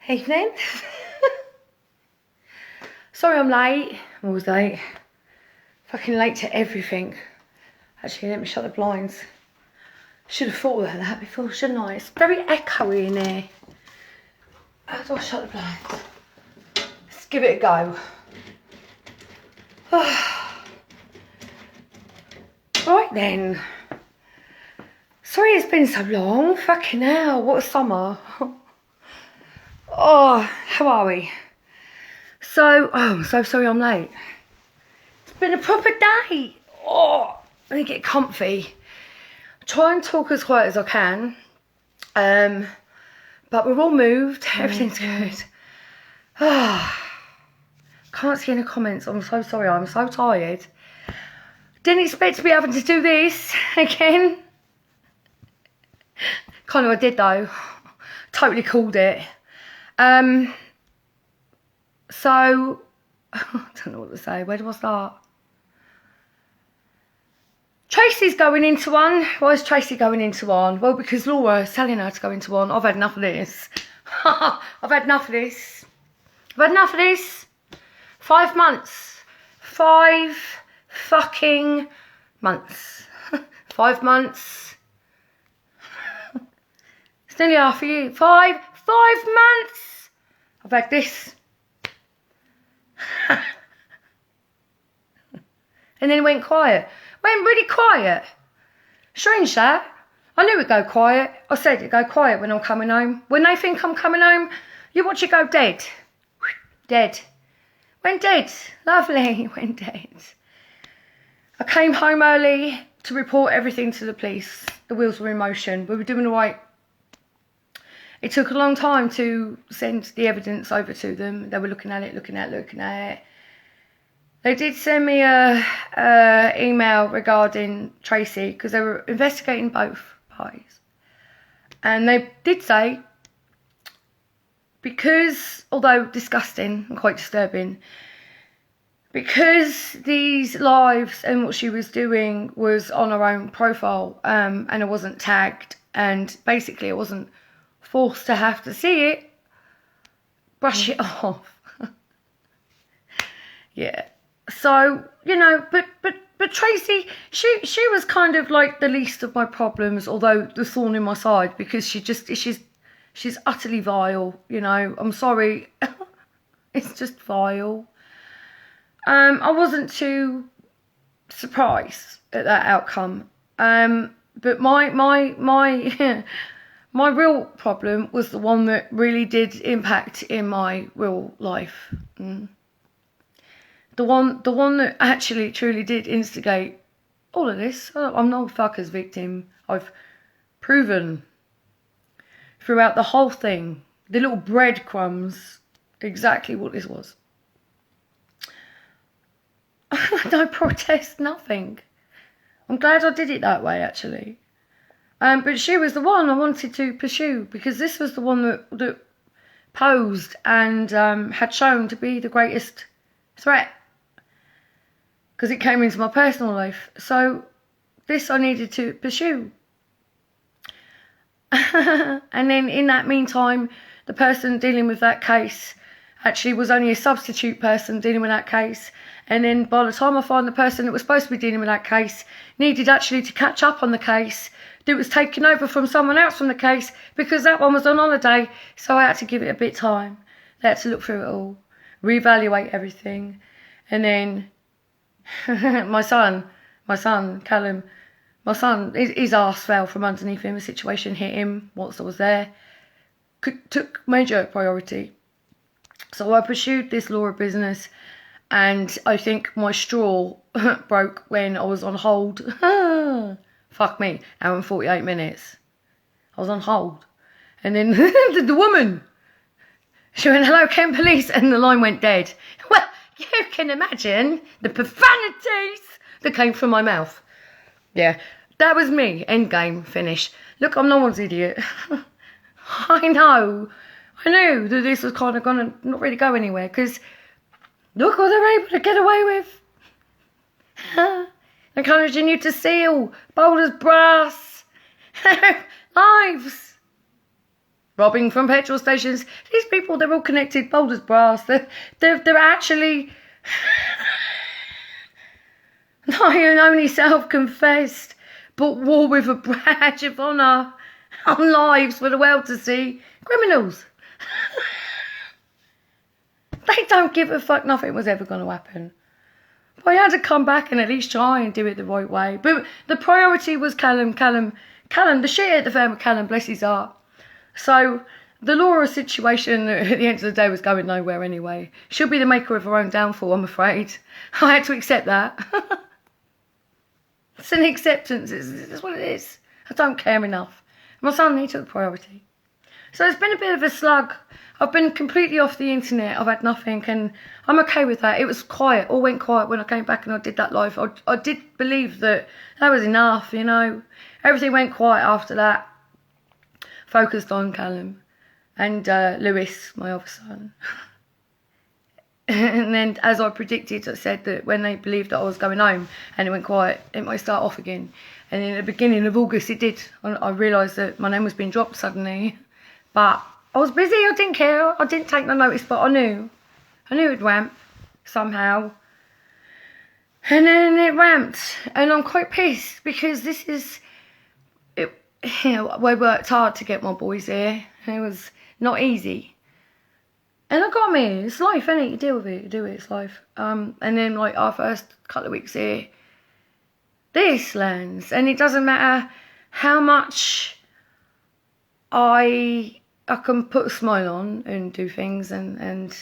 Evening. Sorry I'm late. I'm always late. Fucking late to everything. Actually, let me shut the blinds. Should have thought about that before, shouldn't I? It's very echoey in here. How do I shut the blinds? Let's give it a go. Right then. Sorry it's been so long. Fucking hell, what a summer. Oh, how are we? So, I'm so sorry I'm late. It's been a proper day. Oh, let me get comfy. Try and talk as quiet as I can. But we're all moved. Everything's good. Can't see any comments. I'm so sorry. I'm so tired. Didn't expect to be having to do this again. Kind of I did though. Totally called it. So, I don't know what to say. Where do I start? Tracy's going into one. Why is Tracy going into one? Well, because Laura is telling her to go into one. I've had enough of this. I've had enough of this. I've had enough of this. 5 months. 5 fucking months. 5 months. It's nearly half a year. 5 months. I've had this. And then it went quiet. Went really quiet. Strange that. I knew it'd go quiet. I said it'd go quiet when I'm coming home. When they think I'm coming home, you watch it go dead. Dead. Went dead. Lovely. Went dead. I came home early to report everything to the police. The wheels were in motion. We were doing all right. It took a long time to send the evidence over to them. They were looking at it. They did send me a email regarding Tracy because they were investigating both parties. And they did say, because, although disgusting and quite disturbing, because these lives and what she was doing was on her own profile, and it wasn't tagged, and basically it wasn't forced to have to see it, brush it off. Yeah. So, you know, but Tracy, she was kind of like the least of my problems, although the thorn in my side, because she's utterly vile, you know. I'm sorry. It's just vile. I wasn't too surprised at that outcome. But my my real problem was the one that really did impact in my real life. The one that actually truly did instigate all of this. I'm no fucker's victim. I've proven throughout the whole thing, the little breadcrumbs, exactly what this was. No protest, nothing. I'm glad I did it that way, actually. But she was the one I wanted to pursue, because this was the one that posed and had shown to be the greatest threat, because it came into my personal life. So this I needed to pursue. And then in that meantime, the person dealing with that case actually was only a substitute person dealing with that case. And then by the time I find the person that was supposed to be dealing with that case needed actually to catch up on the case that was taken over from someone else from the case, because that one was on holiday. So I had to give it a bit of time. They had to look through it all, reevaluate everything. And then my son, Callum, his arse fell from underneath him. The situation hit him whilst I was there. Took major priority. So I pursued this Laura business, and I think my straw broke when I was on hold. Fuck me, hour and 48 minutes. I was on hold. And then the woman, she went, "Hello, Kent Police," and the line went dead. Well, you can imagine the profanities that came from my mouth. Yeah, that was me. End game, finish. Look, I'm no one's idiot. I know. I knew that this was kind of going to not really go anywhere, because look what they're able to get away with. Encouraging you to steal bold as brass lives. robbing from petrol stations. These people, they're all connected, bold as brass. They're actually not even only self-confessed, but war with a badge of honour on lives for the world to see. Criminals. They don't give a fuck. Nothing was ever going to happen. But I had to come back and at least try and do it the right way. But the priority was Callum, the shit at the fan with Callum, bless his heart. So the Laura situation at the end of the day was going nowhere anyway. She'll be the maker of her own downfall, I'm afraid. I had to accept that. It's an acceptance. It's what it is. I don't care enough. My son, he took priority. So it's been a bit of a slug. I've been completely off the internet. I've had nothing, and I'm okay with that. It was quiet. All went quiet when I came back and I did that live. I did believe that was enough, you know. Everything went quiet after that. Focused on Callum and Lewis, my other son. And then, as I predicted, I said that when they believed that I was going home and it went quiet, it might start off again. And in the beginning of August, it did. I realised that my name was being dropped suddenly. But I was busy, I didn't care. I didn't take no notice, but I knew it'd ramp somehow. And then it ramped. And I'm quite pissed because this is... I worked hard to get my boys here. It was not easy. And I got me. It's life, innit? You deal with it. You do it. It's life. And then, like, our first couple of weeks here, this lands. And it doesn't matter how much I can put a smile on and do things and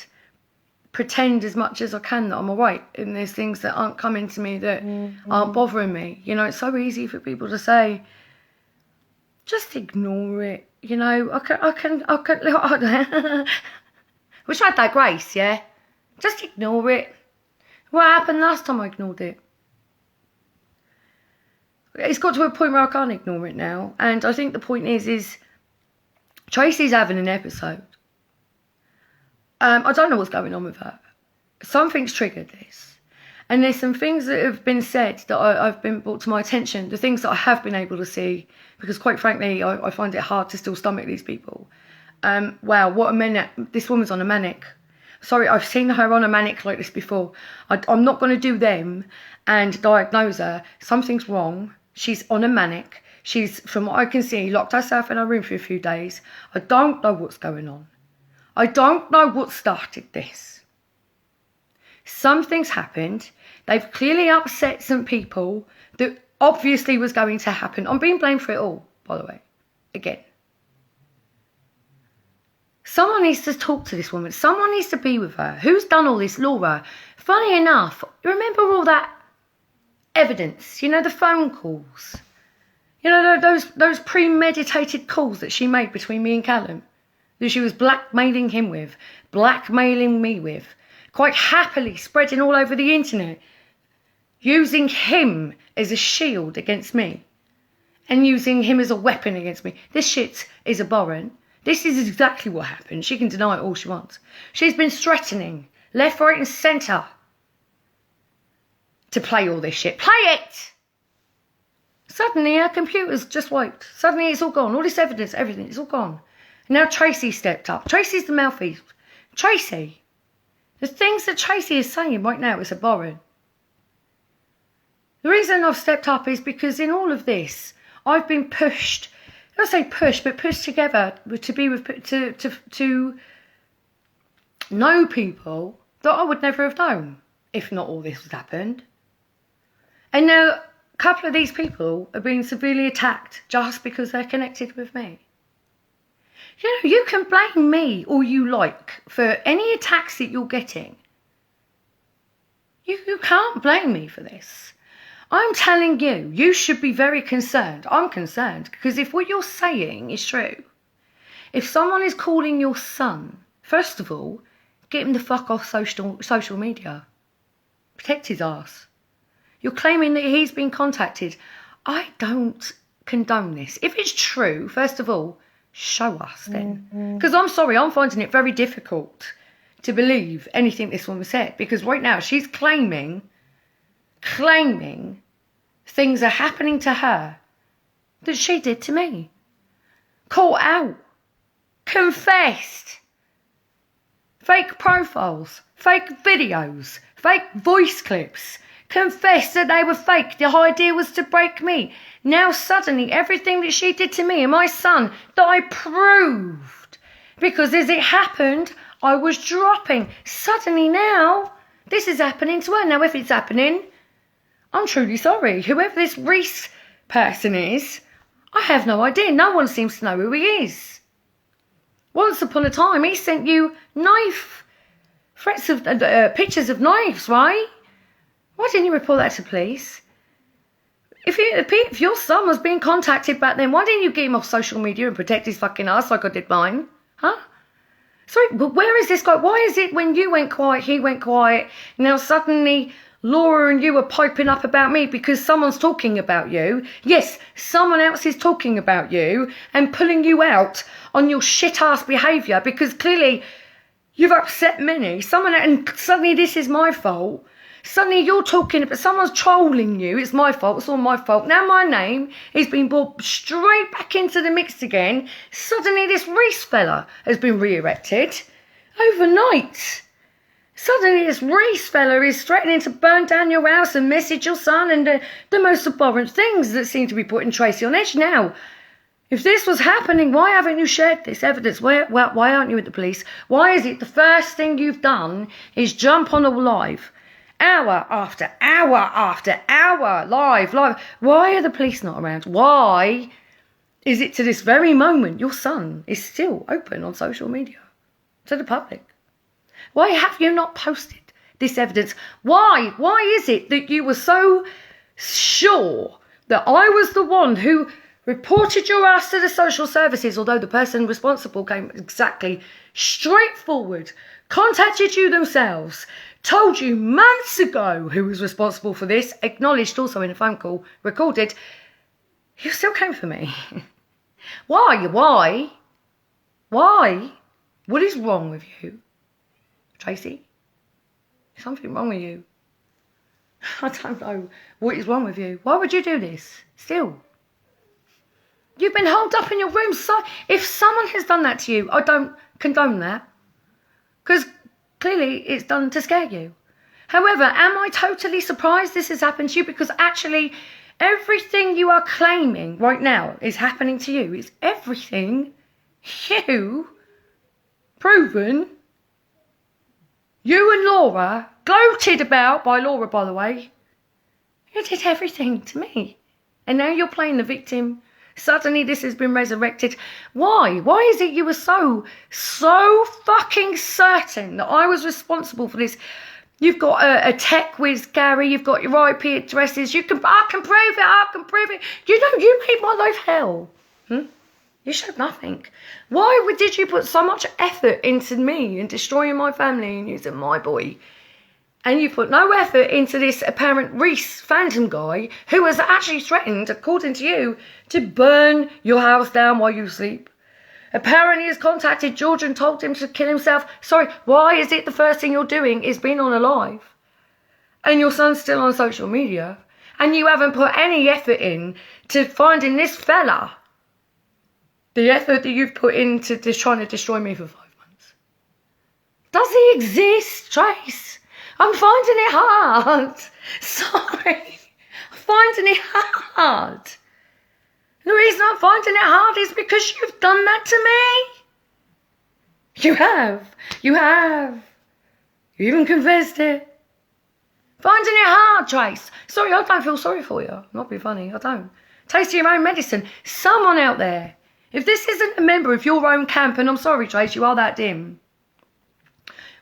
pretend as much as I can that I'm all right. And there's things that aren't coming to me that aren't bothering me. You know, it's so easy for people to say, just ignore it. You know, I can wish I had that grace, yeah? Just ignore it. What happened last time I ignored it? It's got to a point where I can't ignore it now. And I think the point is Tracy's having an episode. I don't know what's going on with her. Something's triggered this. And there's some things that have been said that I've been brought to my attention. The things that I have been able to see. Because quite frankly, I find it hard to still stomach these people. Wow, what a manic. This woman's on a manic. Sorry, I've seen her on a manic like this before. I'm not going to do them and diagnose her. Something's wrong. She's on a manic. She's, from what I can see, locked herself in her room for a few days. I don't know what's going on. I don't know what started this. Something's happened. They've clearly upset some people that obviously was going to happen. I'm being blamed for it all, by the way. Again. Someone needs to talk to this woman. Someone needs to be with her. Who's done all this? Laura. Funny enough, remember all that evidence? You know, the phone calls. You know, those premeditated calls that she made between me and Callum. That she was blackmailing him with. Blackmailing me with. Quite happily spreading all over the internet. Using him as a shield against me. And using him as a weapon against me. This shit is abhorrent. This is exactly what happened. She can deny it all she wants. She's been threatening left, right and centre to play all this shit. Play it! Suddenly her computer's just wiped. Suddenly it's all gone. All this evidence, everything, it's all gone. And now Tracy stepped up. Tracy's the mouthpiece. Tracy. The things that Tracy is saying right now is abhorrent. The reason I've stepped up is because in all of this, I've been pushed. I don't say pushed, but pushed together to be with to know people that I would never have known if not all this had happened. And now a couple of these people are being severely attacked just because they're connected with me. You know, you can blame me all you like for any attacks that you're getting. You can't blame me for this. I'm telling you, you should be very concerned. I'm concerned because if what you're saying is true, if someone is calling your son, first of all, get him the fuck off social media. Protect his ass. You're claiming that he's been contacted. I don't condone this. If it's true, first of all, show us then. Because I'm sorry, I'm finding it very difficult to believe anything this woman said. Because right now she's claiming things are happening to her that she did to me. Caught out. confessed. Fake profiles, fake videos, fake voice clips. Confessed that they were fake. The idea was to break me. Now suddenly everything that she did to me and my son that I proved. Because as it happened, I was dropping. Suddenly now, this is happening to her. Now if it's happening, I'm truly sorry. Whoever this Reese person is, I have no idea. No one seems to know who he is. Once upon a time, he sent you knife threats of pictures of knives, right? Why didn't you report that to police? If your son was being contacted back then, why didn't you get him off social media and protect his fucking ass like I did mine? Huh? Sorry, but where is this guy? Why is it when you went quiet, he went quiet? Now suddenly Laura and you are piping up about me because someone's talking about you. Yes, someone else is talking about you and pulling you out on your shit-ass behaviour because clearly you've upset many. And suddenly this is my fault. Suddenly you're talking about someone's trolling you. It's my fault. It's all my fault. Now my name is being brought straight back into the mix again. Suddenly this Reese fella has been re-erected overnight. Suddenly this Reese fella is threatening to burn down your house and message your son and the most abhorrent things that seem to be putting Tracy on edge. Now, if this was happening, why haven't you shared this evidence? Why aren't you with the police? Why is it the first thing you've done is jump on a live? Hour after hour after hour, live. Why are the police not around? Why is it to this very moment your son is still open on social media to the public? Why have you not posted this evidence? Why? Why is it that you were so sure that I was the one who reported your ass to the social services, although the person responsible came exactly straightforward, contacted you themselves, told you months ago who was responsible for this, acknowledged also in a phone call, recorded, you still came for me. Why? What is wrong with you? Tracy? Something wrong with you. I don't know what is wrong with you. Why would you do this? Still. You've been holed up in your room. So if someone has done that to you, I don't condone that. Because clearly it's done to scare you. However, am I totally surprised this has happened to you? Because actually everything you are claiming right now is happening to you. It's everything you proven. You and Laura, gloated about by Laura, by the way, you did everything to me. And now you're playing the victim. Suddenly this has been resurrected. Why? Why is it you were so fucking certain that I was responsible for this? You've got a tech whiz, Gary. You've got your IP addresses. I can prove it. You made my life hell. You showed nothing. Why did you put so much effort into me and destroying my family and using my boy? And you put no effort into this apparent Reese phantom guy who has actually threatened, according to you, to burn your house down while you sleep. Apparently has contacted George and told him to kill himself. Sorry, why is it the first thing you're doing is being on a live? And your son's still on social media. And you haven't put any effort in to finding this fella. The effort that you've put into just trying to destroy me for 5 months. Does he exist, Trace? I'm finding it hard. Sorry. I'm finding it hard. The reason I'm finding it hard is because you've done that to me. You have. You even confessed it. Finding it hard, Trace. Sorry, I don't feel sorry for you. I'm not being funny, I don't. Taste your own medicine. Someone out there. If this isn't a member of your own camp, and I'm sorry, Trace, you are that dim,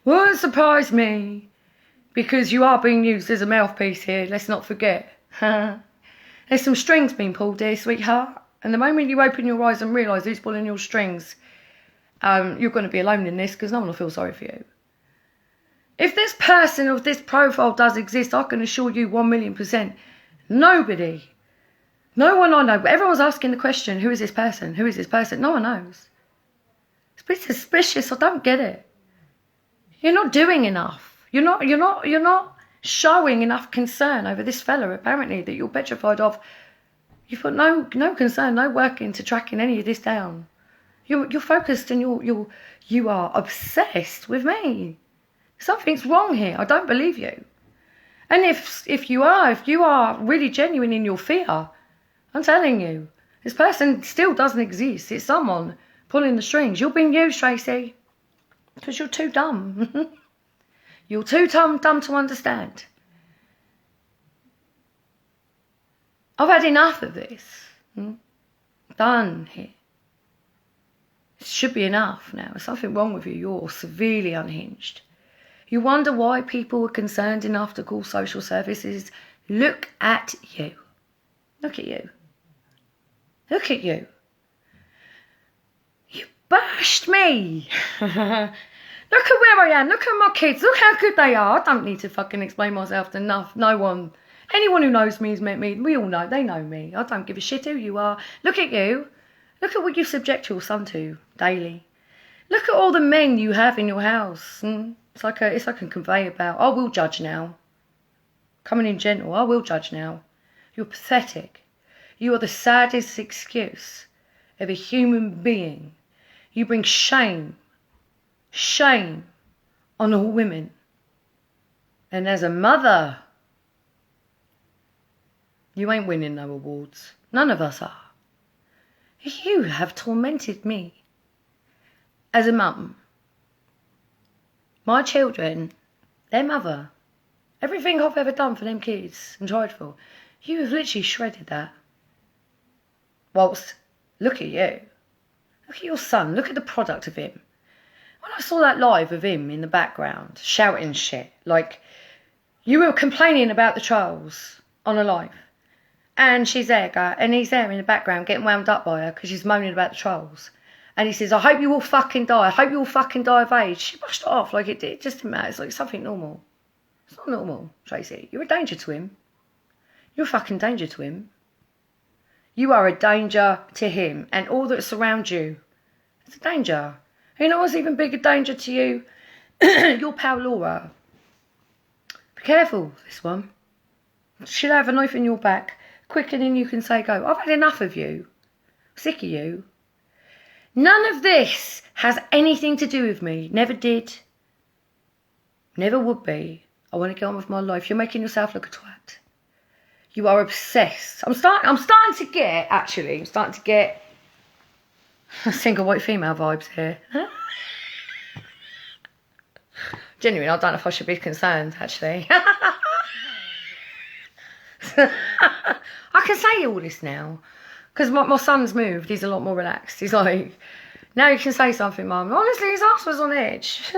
won't surprise me, because you are being used as a mouthpiece here, let's not forget. There's some strings being pulled here, sweetheart, and the moment you open your eyes and realise who's pulling your strings, you're going to be alone in this, because no one will feel sorry for you. If this person of this profile does exist, I can assure you 1,000,000%, nobody, no one I know, but everyone's asking the question, who is this person? Who is this person? No one knows. It's a bit suspicious, I don't get it. You're not doing enough. You're not showing enough concern over this fella, apparently, that you're petrified of. You've got no concern, no work into tracking any of this down. You're focused and you are obsessed with me. Something's wrong here. I don't believe you. And if you are really genuine in your fear, I'm telling you, this person still doesn't exist. It's someone pulling the strings. You're being used, Tracy, because you're too dumb. You're too dumb to understand. I've had enough of this. Done here. It should be enough now. There's something wrong with you. You're severely unhinged. You wonder why people were concerned enough to call social services. Look at you. Look at you. Look at you. You bashed me. Look at where I am. Look at my kids. Look how good they are. I don't need to fucking explain myself to no one. Anyone who knows me has met me. We all know. They know me. I don't give a shit who you are. Look at you. Look at what you subject your son to daily. Look at all the men you have in your house. It's like a conveyor belt. I will judge now. Coming in gentle. I will judge now. You're pathetic. You are the saddest excuse of a human being. You bring shame on all women. And as a mother, you ain't winning no awards. None of us are. You have tormented me. As a mum, my children, their mother, everything I've ever done for them kids and tried for, you have literally shredded that. Whilst, look at you. Look at your son. Look at the product of him. When I saw that live of him in the background, shouting shit, like, you were complaining about the trials on a live. And she's there, and he's there in the background getting wound up by her because she's moaning about the trolls. And he says, I hope you all fucking die. I hope you all fucking die of age. She brushed it off like it just didn't matter. It's like something normal. It's not normal, Tracy. You're a danger to him. You're a fucking danger to him. You are a danger to him and all that surrounds you. It's a danger. You know what's even bigger danger to you? Your pal Laura. Be careful, this one. She'll have a knife in your back quicker than you can say go. I've had enough of you. Sick of you. None of this has anything to do with me. Never did. Never would be. I want to get on with my life. You're making yourself look a twat. You are obsessed. I'm starting to get single white female vibes here. Genuine, I don't know if I should be concerned, actually. I can say all this now. Because my son's moved. He's a lot more relaxed. He's like, now you can say something, Mum. Honestly, his ass was on edge.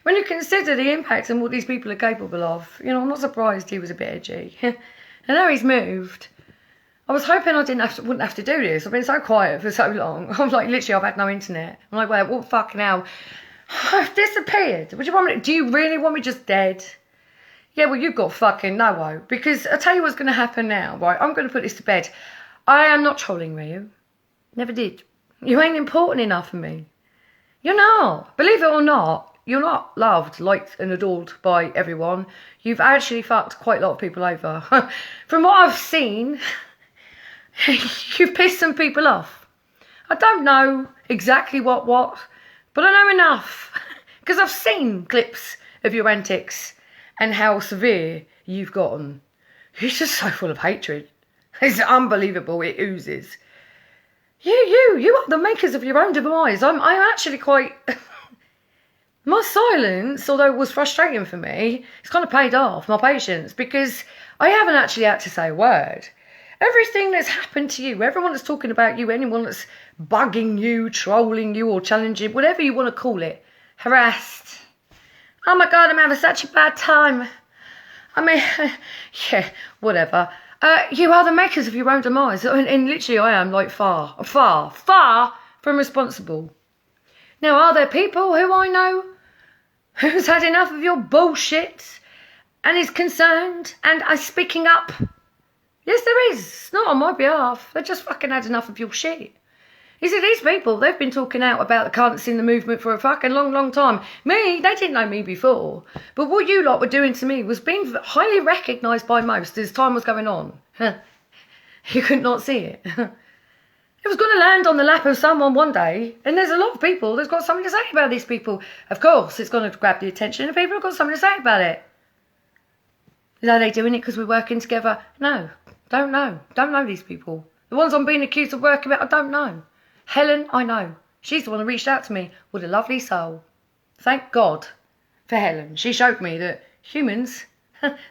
When you consider the impact and what these people are capable of, I'm not surprised he was a bit edgy. And now he's moved. I was hoping I wouldn't have to do this. I've been so quiet for so long. I'm like, literally, I've had no internet. I'm like, well, what fucking hell? I've disappeared. What do you want me to, do you really want me just dead? Yeah, well, you've got fucking no-o. Because I'll tell you what's going to happen now, right? I'm going to put this to bed. I am not trolling you. Never did. You ain't important enough for me. You're not. Believe it or not, you're not loved, liked and adored by everyone. You've actually fucked quite a lot of people over. From what I've seen, you've pissed some people off. I don't know exactly what, but I know enough. Because I've seen clips of your antics and how severe you've gotten. You're just so full of hatred. It's unbelievable. It oozes. You are the makers of your own demise. I'm actually quite... My silence, although it was frustrating for me, it's kind of paid off, my patience, because I haven't actually had to say a word. Everything that's happened to you, everyone that's talking about you, anyone that's bugging you, trolling you or challenging, whatever you want to call it, harassed. Oh my God, I'm having such a bad time. I mean, yeah, whatever. You are the makers of your own demise. And literally I am like far from responsible. Now, are there people who I know who's had enough of your bullshit and is concerned and are speaking up? Yes, there is. It's not on my behalf. They just fucking had enough of your shit. You see, these people, they've been talking out about the cunts in the movement for a fucking long time. Me, they didn't know me before. But what you lot were doing to me was being highly recognised by most as time was going on. You could not see it. It was going to land on the lap of someone one day, and there's a lot of people that's got something to say about these people. Of course, it's going to grab the attention of people who've got something to say about it. Are they doing it because we're working together? No, don't know. Don't know these people. The ones I'm being accused of working with, I don't know. Helen, I know. She's the one who reached out to me. What a lovely soul. Thank God for Helen. She showed me that humans,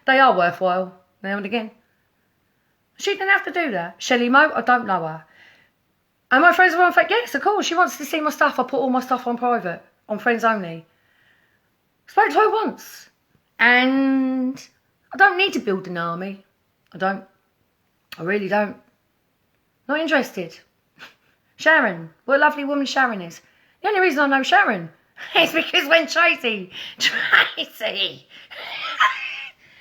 they are worthwhile now and again. She didn't have to do that. Shelley Moe, I don't know her. And my friends are on Facebook. Yes, of course. She wants to see my stuff. I put all my stuff on private, on friends only. Spoke to her once. And I don't need to build an army. I don't. I really don't. Not interested. Sharon. What a lovely woman Sharon is. The only reason I know Sharon is because when Tracy,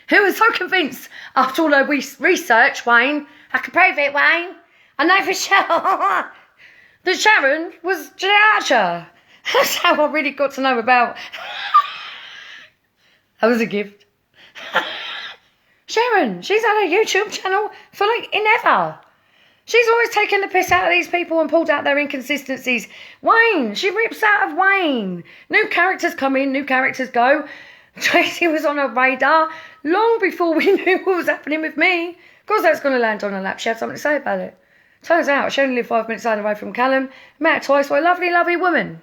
who was so convinced after all her research, Wayne, I can prove it, Wayne. I know for sure that Sharon was Julie Archer. That's how I really got to know about. That was a gift. Sharon, she's had a YouTube channel for like ever. She's always taken the piss out of these people and pulled out their inconsistencies. Wayne, she rips out of Wayne. New characters come in, new characters go. Tracy was on her radar long before we knew what was happening with me. Of course that's going to land on her lap. She had something to say about it. Turns out she only lived 5 minutes down the road from Callum. Met her twice by a lovely, lovely woman.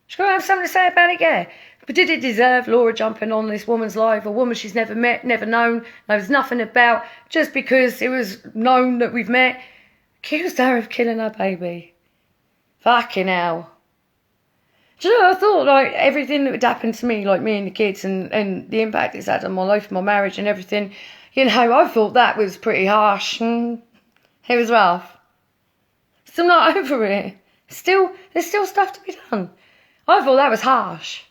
She's going to have something to say about it, yeah. But did it deserve Laura jumping on this woman's life? A woman she's never met, never known, knows nothing about, just because it was known that we've met? Accused her of killing her baby. Fucking hell. Do you know, I thought, like, everything that would happen to me, like me and the kids, and the impact it's had on my life, my marriage and everything, you know, I thought that was pretty harsh. It was rough. Still not over it. There's still stuff to be done. I thought that was harsh.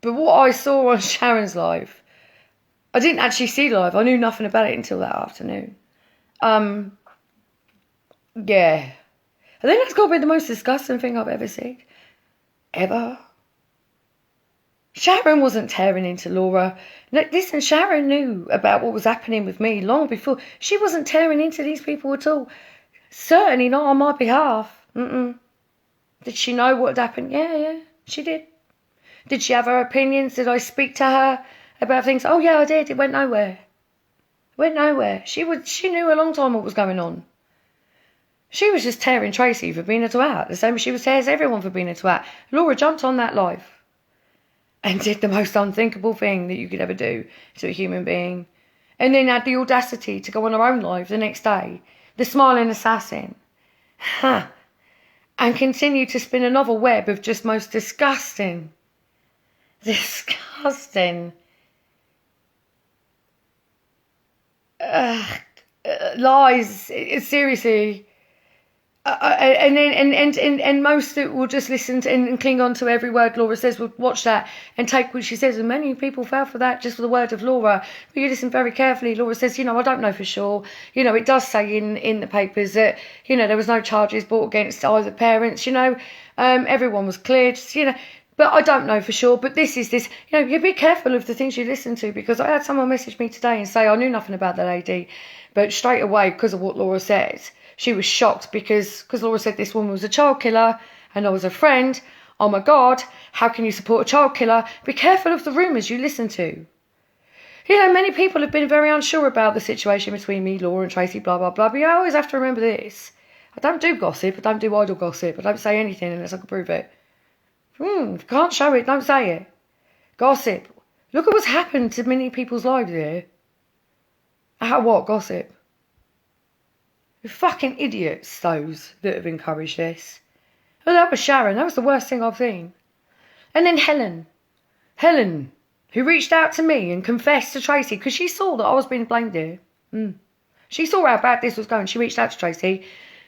But what I saw on Sharon's live, I didn't actually see live. I knew nothing about it until that afternoon. Yeah. I think that's got to be the most disgusting thing I've ever seen. Ever. Sharon wasn't tearing into Laura. No, listen, Sharon knew about what was happening with me long before. She wasn't tearing into these people at all. Certainly not on my behalf. Did she know what had happened? Yeah, she did. Did she have her opinions? Did I speak to her about things? Oh, yeah, I did. It went nowhere. She knew a long time what was going on. She was just tearing Tracy for being a twat, the same as she was tears everyone for being a twat. Laura jumped on that life and did the most unthinkable thing that you could ever do to a human being. And then had the audacity to go on her own live the next day, the smiling assassin. And continue to spin a novel web of just most disgusting lies. Seriously. And most that will just listen to and cling on to every word Laura says, will watch that and take what she says. And many people fell for that just for the word of Laura. But you listen very carefully. Laura says, I don't know for sure. It does say in the papers that, there was no charges brought against either parents. Everyone was cleared, But I don't know for sure. But this. You be careful of the things you listen to, because I had someone message me today and say I knew nothing about the lady. But straight away, because of what Laura said, she was shocked because Laura said this woman was a child killer and I was a friend. Oh my God, how can you support a child killer? Be careful of the rumours you listen to. Many people have been very unsure about the situation between me, Laura and Tracy, blah, blah, blah. But you always have to remember this. I don't do gossip. I don't do idle gossip. I don't say anything unless I can prove it. If you can't show it, don't say it. Gossip. Look at what's happened to many people's lives here. How what? Gossip. You're fucking idiots, those that have encouraged this. Well, that was Sharon. That was the worst thing I've seen. And then Helen, who reached out to me and confessed to Tracy because she saw that I was being blamed here. She saw how bad this was going. She reached out to Tracy.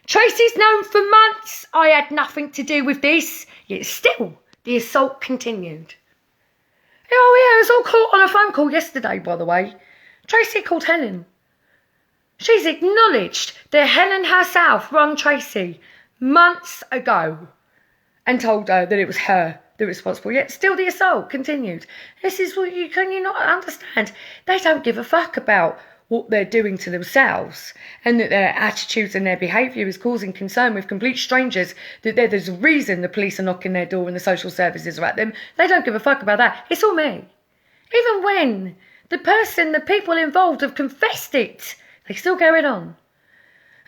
Tracy's known for months I had nothing to do with this, yet still the assault continued. Oh yeah, it was all caught on a phone call yesterday, by the way. Tracy called Helen. She's acknowledged that Helen herself rang Tracy months ago and told her that it was her that was responsible. Yet still the assault continued. This is what can you not understand? They don't give a fuck about what they're doing to themselves, and that their attitudes and their behaviour is causing concern with complete strangers, that there's a reason the police are knocking their door and the social services are at them. They don't give a fuck about that. It's all me. Even when the people involved have confessed it, they still carried on.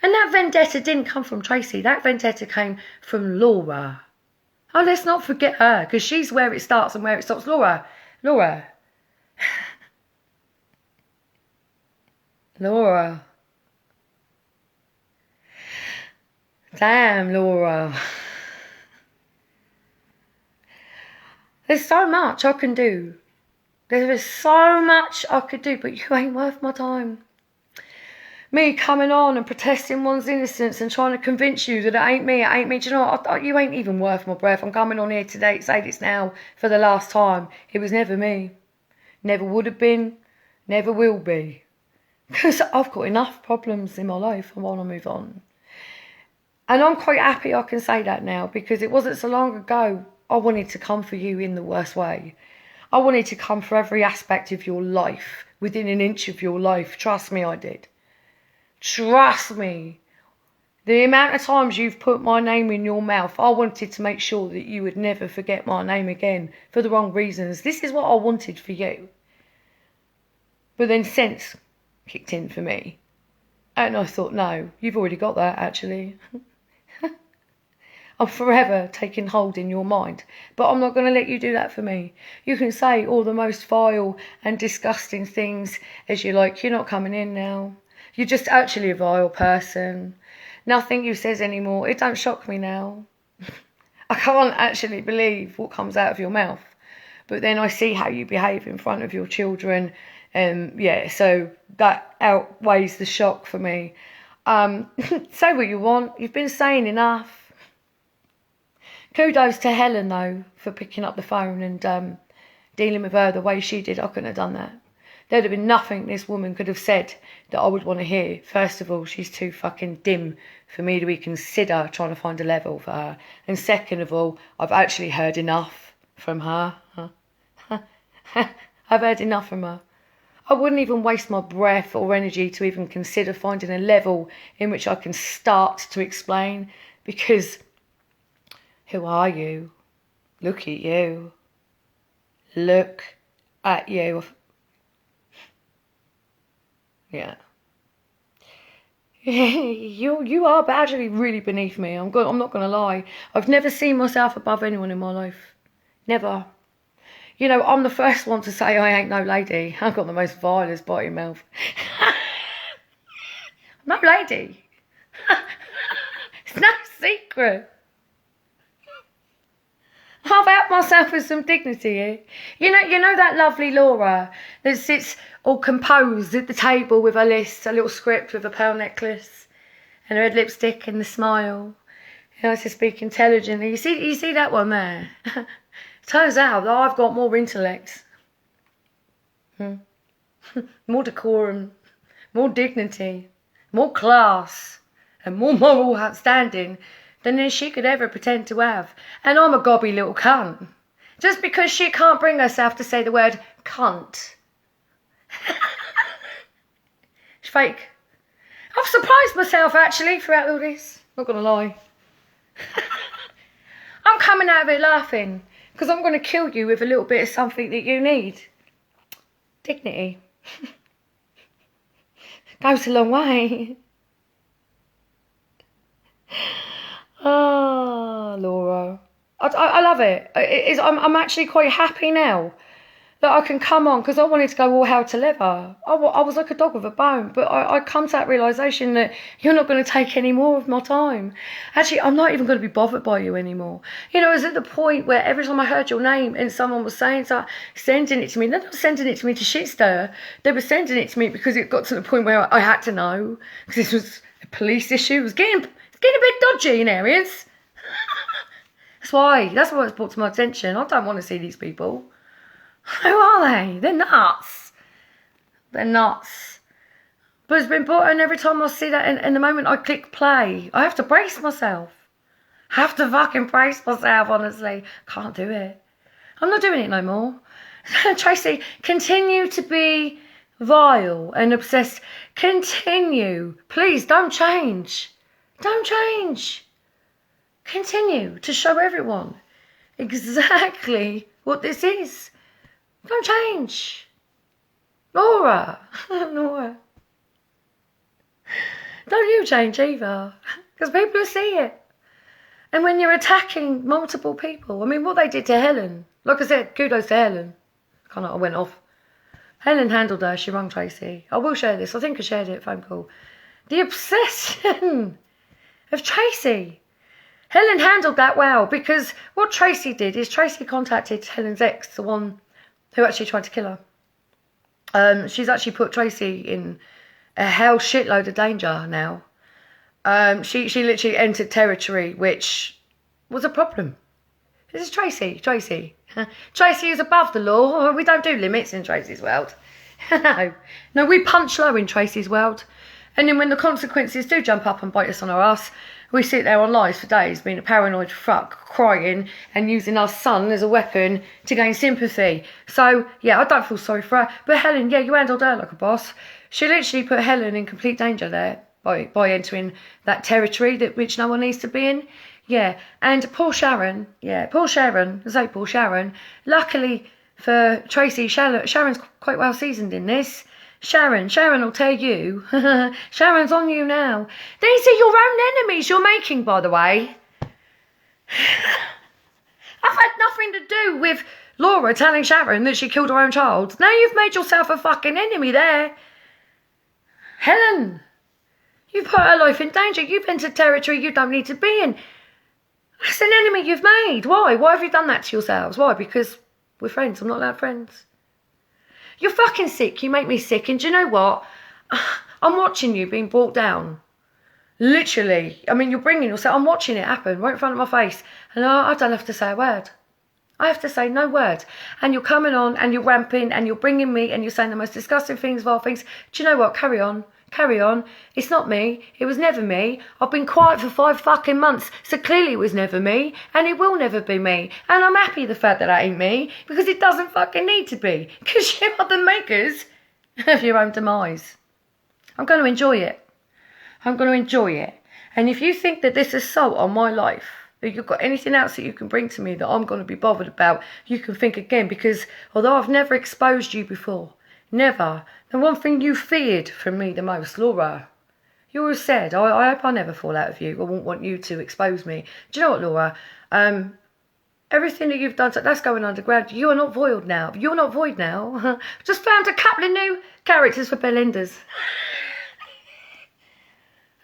And that vendetta didn't come from Tracy. That vendetta came from Laura. Oh, let's not forget her, because she's where it starts and where it stops. Laura. Damn, Laura. There's so much I can do. There is so much I could do, but you ain't worth my time. Me coming on and protesting one's innocence and trying to convince you that it ain't me. Do you know what? You ain't even worth my breath. I'm coming on here today to say this now for the last time. It was never me. Never would have been. Never will be. Because I've got enough problems in my life. I want to move on. And I'm quite happy I can say that now, because it wasn't so long ago I wanted to come for you in the worst way. I wanted to come for every aspect of your life, within an inch of your life. Trust me, I did. Trust me. The amount of times you've put my name in your mouth, I wanted to make sure that you would never forget my name again for the wrong reasons. This is what I wanted for you. But then sense kicked in for me. And I thought, no, you've already got that, actually. I'm forever taking hold in your mind. But I'm not going to let you do that for me. You can say all the most vile and disgusting things as you like. You're not coming in now. You're just actually a vile person. Nothing you says anymore. It don't shock me now. I can't actually believe what comes out of your mouth. But then I see how you behave in front of your children. So that outweighs the shock for me. Say what you want. You've been saying enough. Kudos to Helen, though, for picking up the phone and dealing with her the way she did. I couldn't have done that. There'd have been nothing this woman could have said that I would want to hear. First of all, she's too fucking dim for me to even consider trying to find a level for her. And second of all, I've actually heard enough from her. I've heard enough from her. I wouldn't even waste my breath or energy to even consider finding a level in which I can start to explain. Because who are you? Look at you. Look at you. Yeah. You are actually really beneath me. I'm not going to lie. I've never seen myself above anyone in my life. Never. You know, I'm the first one to say I ain't no lady. I've got the most vilest body mouth. No lady. It's no secret. I've helped myself with some dignity here. You know that lovely Laura that sits all composed at the table with her list, a little script with a pearl necklace and her red lipstick and the smile. You know, to speak intelligently. You see that one there? Turns out that I've got more intellect. More decorum, more dignity, more class, and more moral standing than she could ever pretend to have. And I'm a gobby little cunt. Just because she can't bring herself to say the word cunt. It's fake. I've surprised myself, actually, throughout all this. Not gonna lie. I'm coming out of it laughing, because I'm going to kill you with a little bit of something that you need. Dignity. Goes a long way. Ah, Laura. I love it. I'm actually quite happy now that I can come on, because I wanted to go all hell to leather. I was like a dog with a bone, but I come to that realisation that you're not going to take any more of my time. Actually, I'm not even going to be bothered by you anymore. You know, I was at the point where every time I heard your name and someone was saying so, sending it to me, they're not sending it to me to shit stir. They were sending it to me because it got to the point where I had to know, because this was a police issue. It was getting a bit dodgy in areas. That's why it's brought to my attention. I don't want to see these people. Who are they? They're nuts. They're nuts. But it's been brought in every time I see that, and the moment I click play, I have to brace myself. I have to fucking brace myself, honestly. Can't do it. I'm not doing it no more. Tracy, continue to be vile and obsessed. Continue. Please don't change. Don't change. Continue to show everyone exactly what this is. Don't change. Laura. Laura. Don't you change either. Because people will see it. And when you're attacking multiple people, I mean, what they did to Helen, like I said, kudos to Helen. I went off. Helen handled her, she rang Tracy. I will share this, I think I shared it, phone call. The obsession of Tracy. Helen handled that well, because what Tracy did is Tracy contacted Helen's ex, the one who actually tried to kill her. She's actually put Tracy in a hell shitload of danger now. She literally entered territory which was a problem. This is Tracy. Tracy is above the law. We don't do limits in Tracy's world. No, we punch low in Tracy's world. And then when the consequences do jump up and bite us on our ass, we sit there on lies for days, being a paranoid fuck, crying and using our son as a weapon to gain sympathy. So, yeah, I don't feel sorry for her. But Helen, yeah, you handled her like a boss. She literally put Helen in complete danger there by entering that territory which no one needs to be in. Yeah, and poor Sharon, luckily for Tracy, Sharon's quite well seasoned in this. Sharon will tell you. Sharon's on you now. These are your own enemies you're making, by the way. I've had nothing to do with Laura telling Sharon that she killed her own child. Now you've made yourself a fucking enemy there. Helen, you've put her life in danger. You've entered territory you don't need to be in. That's an enemy you've made. Why? Why have you done that to yourselves? Why? Because we're friends. I'm not allowed friends. You're fucking sick. You make me sick. And do you know what? I'm watching you being brought down. Literally. I mean, you're bringing yourself. I'm watching it happen right in front of my face. And I don't have to say a word. I have to say no word. And you're coming on and you're ramping and you're bringing me and you're saying the most disgusting things, vile things. Do you know what? Carry on. Carry on. It's not me. It was never me. I've been quiet for 5 fucking months. So clearly it was never me. And it will never be me. And I'm happy the fact that that ain't me. Because it doesn't fucking need to be. Because you are the makers of your own demise. I'm going to enjoy it. I'm going to enjoy it. And if you think that this assault on my life, that you've got anything else that you can bring to me that I'm going to be bothered about, you can think again. Because although I've never exposed you before, never, the one thing you feared from me the most, Laura, you always said, I hope I never fall out of you. I won't want you to expose me. Do you know what, Laura? Everything that you've done, that's going underground. You are not void now. You're not void now. Just found a couple of new characters for Belinda's.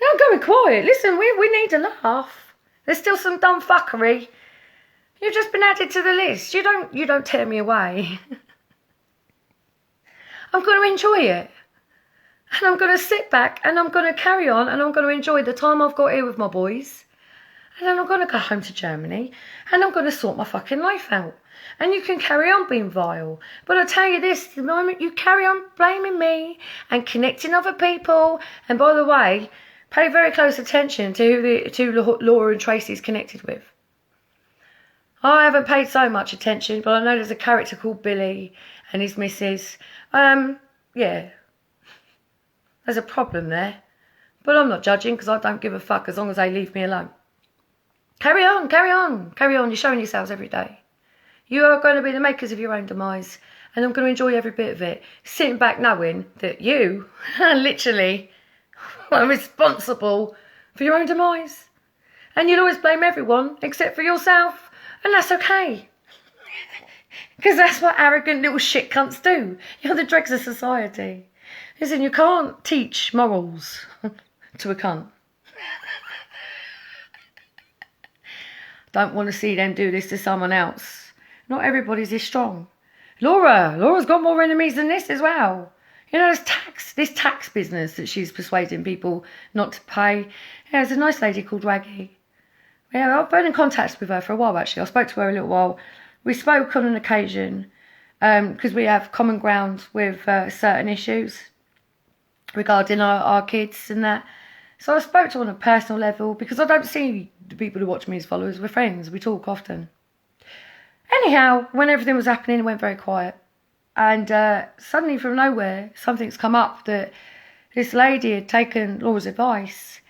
I'm going quiet. Listen, we need a laugh. There's still some dumb fuckery. You've just been added to the list. You don't tear me away. I'm going to enjoy it. And I'm going to sit back and I'm going to carry on and I'm going to enjoy the time I've got here with my boys. And then I'm going to go home to Germany and I'm going to sort my fucking life out. And you can carry on being vile. But I'll tell you this, the moment you carry on blaming me and connecting other people, and by the way, pay very close attention to who Laura and Tracy's connected with. I haven't paid so much attention, but I know there's a character called Billy and his missus. Yeah, there's a problem there. But I'm not judging because I don't give a fuck as long as they leave me alone. Carry on, carry on, carry on. You're showing yourselves every day. You are going to be the makers of your own demise. And I'm going to enjoy every bit of it. Sitting back knowing that you literally are responsible for your own demise. And you'll always blame everyone except for yourself. And that's okay. Because that's what arrogant little shit cunts do. You're the dregs of society. Listen, you can't teach morals to a cunt. Don't want to see them do this to someone else. Not everybody's this strong. Laura's got more enemies than this as well. You know, this tax business that she's persuading people not to pay. Yeah, there's a nice lady called Raggy. Yeah, I've been in contact with her for a while, actually. I spoke to her a little while. We spoke on an occasion because we have common ground with certain issues regarding our kids and that. So I spoke to her on a personal level because I don't see the people who watch me as followers. We're friends. We talk often. Anyhow, when everything was happening, it went very quiet. And suddenly from nowhere, something's come up that this lady had taken Laura's advice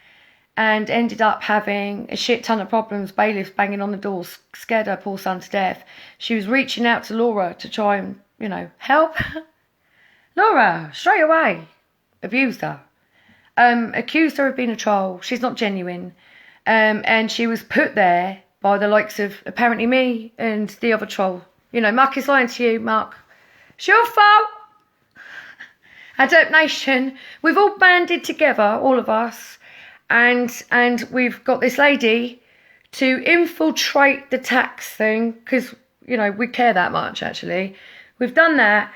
and ended up having a shit ton of problems, bailiffs banging on the doors, scared her poor son to death. She was reaching out to Laura to try and, help. Laura, straight away, abused her. Accused her of being a troll. She's not genuine. And she was put there by the likes of apparently me and the other troll. Mark is lying to you, Mark. It's your fault. Adopt Nation, we've all banded together, all of us, and we've got this lady to infiltrate the tax thing, because, we care that much, actually. We've done that,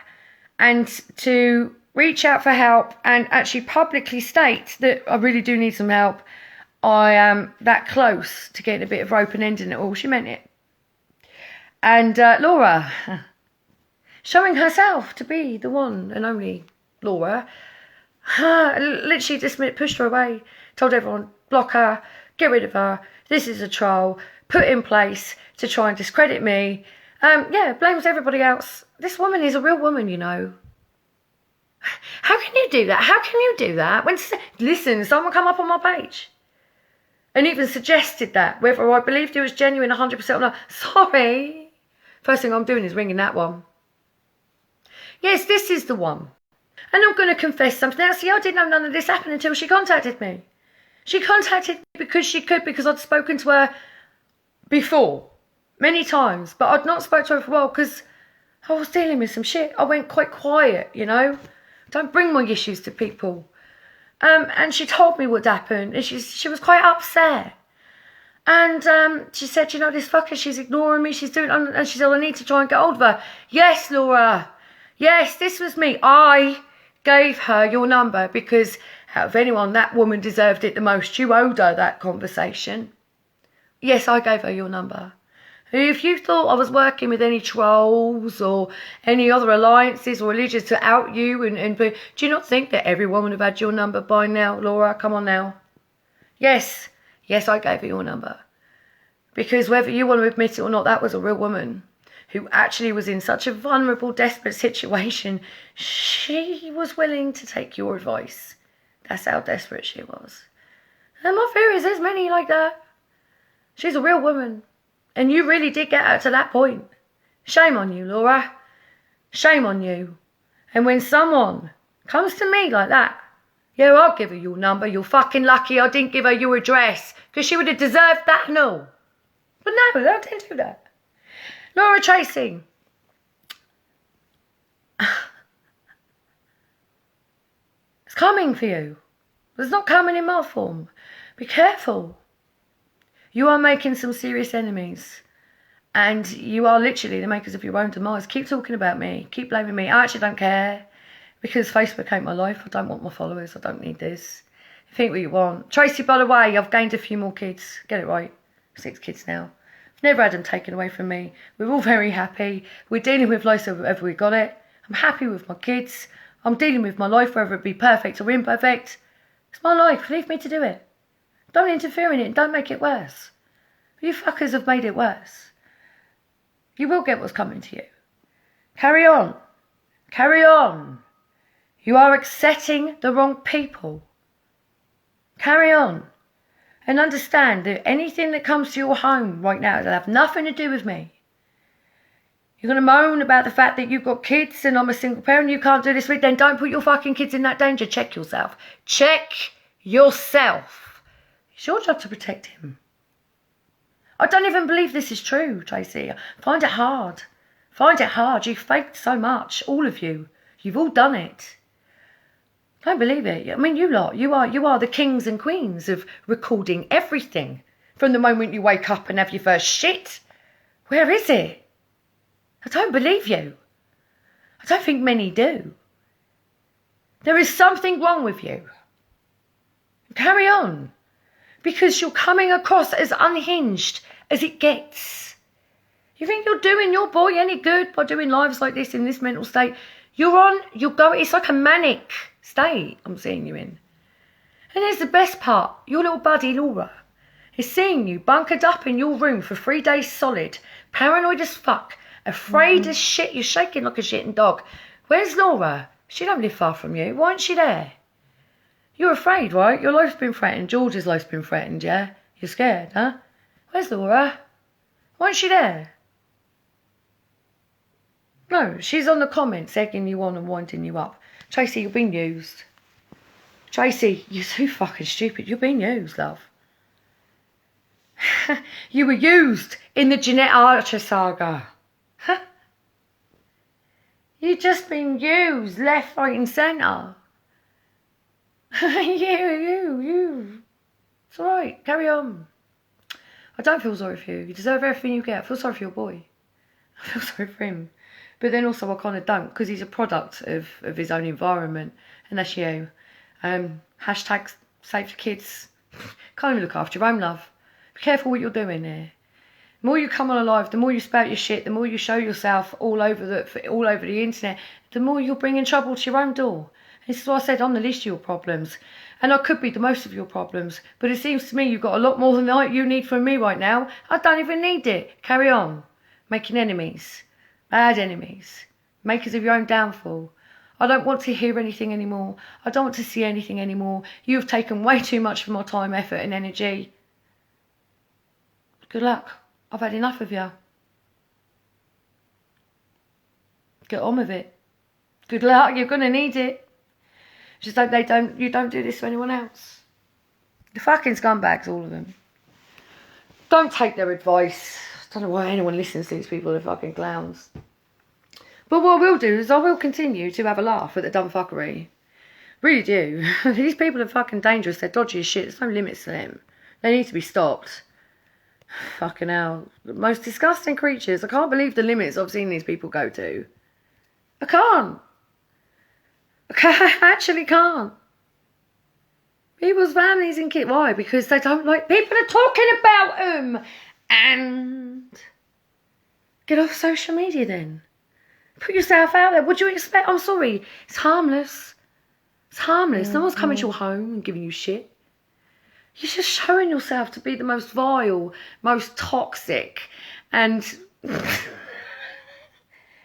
and to reach out for help and actually publicly state that I really do need some help. I am that close to getting a bit of rope and ending it all. She meant it. And Laura, showing herself to be the one and only Laura, literally just pushed her away, told everyone, block her, get rid of her, this is a troll, put in place to try and discredit me. Blames everybody else. This woman is a real woman, How can you do that? How can you do that? Listen, someone come up on my page and even suggested that, whether I believed it was genuine 100% or not. Sorry. First thing I'm doing is ringing that one. Yes, this is the one. And I'm going to confess something else. See, I didn't know none of this happened until she contacted me. She contacted me because she could, because I'd spoken to her before, many times. But I'd not spoken to her for a while because I was dealing with some shit. I went quite quiet, Don't bring my issues to people. And she told me what happened. And she was quite upset. And she said, this fucker, she's ignoring me. She's doing, and she said, I need to try and get hold of her. Yes, Laura. Yes, this was me. I gave her your number because out of anyone, that woman deserved it the most. You owed her that conversation. Yes, I gave her your number. If you thought I was working with any trolls or any other alliances or religions to out you, do you not think that everyone would have had your number by now, Laura? Come on now. Yes, I gave her your number. Because whether you want to admit it or not, that was a real woman who actually was in such a vulnerable, desperate situation. She was willing to take your advice. That's how desperate she was. And my fear is there's many like that. She's a real woman. And you really did get her to that point. Shame on you, Laura. Shame on you. And when someone comes to me like that, I'll give her your number. You're fucking lucky I didn't give her your address, because she would have deserved that and all. But no, I didn't do that. Laura Tracy. It's coming for you. It's not coming in my form. Be careful. You are making some serious enemies. And you are literally the makers of your own demise. Keep talking about me. Keep blaming me. I actually don't care. Because Facebook ain't my life. I don't want my followers. I don't need this. Think what you want. Tracy, by the way, I've gained a few more kids. Get it right. 6 kids now. I've never had them taken away from me. We're all very happy. We're dealing with life however we got it. I'm happy with my kids. I'm dealing with my life, whether it be perfect or imperfect. It's my life. Leave me to do it. Don't interfere in it and don't make it worse. You fuckers have made it worse. You will get what's coming to you. Carry on. Carry on. You are accepting the wrong people. Carry on. And understand that anything that comes to your home right now will have nothing to do with me. You're going to moan about the fact that you've got kids and I'm a single parent, you can't do this, then don't put your fucking kids in that danger. Check yourself. Check yourself. It's your job to protect him. I don't even believe this is true, Tracy. I find it hard. Find it hard. You've faked so much, all of you. You've all done it. Don't believe it. I mean, you lot, you are the kings and queens of recording everything from the moment you wake up and have your first shit. Where is it? I don't believe you. I don't think many do. There is something wrong with you. Carry on. Because you're coming across as unhinged as it gets. You think you're doing your boy any good by doing lives like this in this mental state? You're going, it's like a manic state I'm seeing you in. And here's the best part. Your little buddy Laura is seeing you bunkered up in your room for 3 days solid, paranoid as fuck, Afraid as shit. You're shaking like a shitting dog. Where's Laura? She don't live far from you. Why isn't she there? You're afraid, right? Your life's been threatened. George's life's been threatened, yeah? You're scared, huh? Where's Laura? Why isn't she there? No, she's on the comments egging you on and winding you up. Tracy, you're being used. Tracy, you're too fucking stupid. You're being used, love. You were used in the Jeanette Archer saga. Huh? You've just been used left, right and centre. you. It's alright, carry on. I don't feel sorry for you. You deserve everything you get. I feel sorry for your boy. I feel sorry for him. But then also I kind of don't, because he's a product of his own environment. And that's you. Hashtag save the kids. Can't even look after your own love. Be careful what you're doing there. The more you come on alive, the more you spout your shit, the more you show yourself all over the internet, the more you're bringing trouble to your own door. This is why I said I'm the least of your problems. And I could be the most of your problems. But it seems to me you've got a lot more than you need from me right now. I don't even need it. Carry on. Making enemies. Bad enemies. Makers of your own downfall. I don't want to hear anything anymore. I don't want to see anything anymore. You have taken way too much of my time, effort and energy. Good luck. I've had enough of you. Get on with it. Good luck. You're going to need it. Just hope you don't do this to anyone else. The fucking scumbags, all of them. Don't take their advice. I don't know why anyone listens to these people. They're fucking clowns. But what I will do is I will continue to have a laugh at the dumb fuckery. Really do. These people are fucking dangerous. They're dodgy as shit. There's no limits to them. They need to be stopped. Fucking hell. The most disgusting creatures. I can't believe the limits I've seen these people go to. I can't. I actually can't. People's families and kids. Why? Because they don't like people are talking about them. And get off social media then. Put yourself out there. What do you expect? I'm sorry. It's harmless. It's harmless. No one's coming to your home and giving you shit. You're just showing yourself to be the most vile, most toxic, and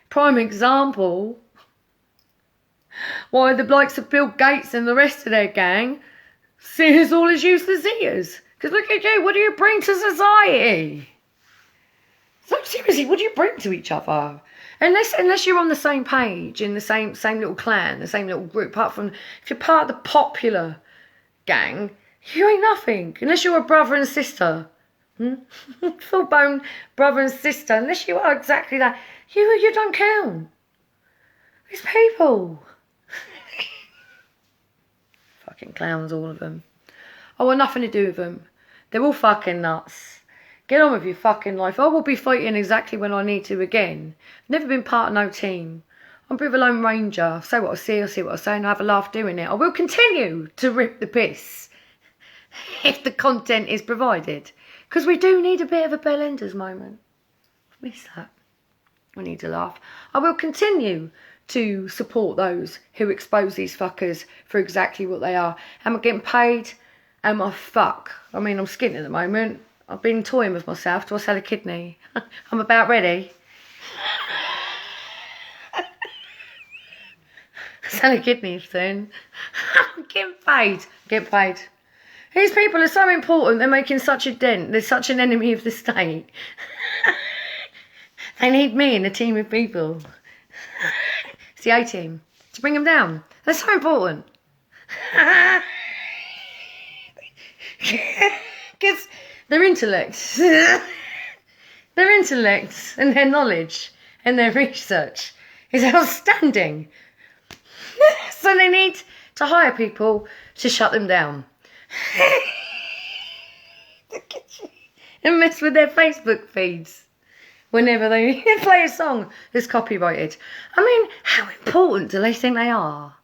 prime example why the likes of Bill Gates and the rest of their gang see us all as useless eaters. Because look at you, what do you bring to society? So seriously, what do you bring to each other? Unless you're on the same page, in the same little clan, the same little group, apart from, if you're part of the popular gang, you ain't nothing. Unless you're a brother and sister. Full bone brother and sister. Unless you are exactly that, you don't count. These people. Fucking clowns, all of them. I want nothing to do with them. They're all fucking nuts. Get on with your fucking life. I will be fighting exactly when I need to again. Never been part of no team. I'm a bit of a lone ranger. I say what I see what I say, and I have a laugh doing it. I will continue to rip the piss if the content is provided. Because we do need a bit of a Bell Enders moment. I miss that. We need to laugh. I will continue to support those who expose these fuckers for exactly what they are. Am I getting paid? Am I fuck? I mean, I'm skint at the moment. I've been toying with myself. Do I sell a kidney? I'm about ready. Sell a kidney soon. I'm getting paid. Get paid. These people are so important. They're making such a dent. They're such an enemy of the state. They need me in a team of people. It's the A-team. To bring them down. They're so important. Because their intellect. Their intellect and their knowledge and their research is outstanding. So they need to hire people to shut them down. And mess with their Facebook feeds whenever they play a song that's copyrighted. I mean, how important do they think they are?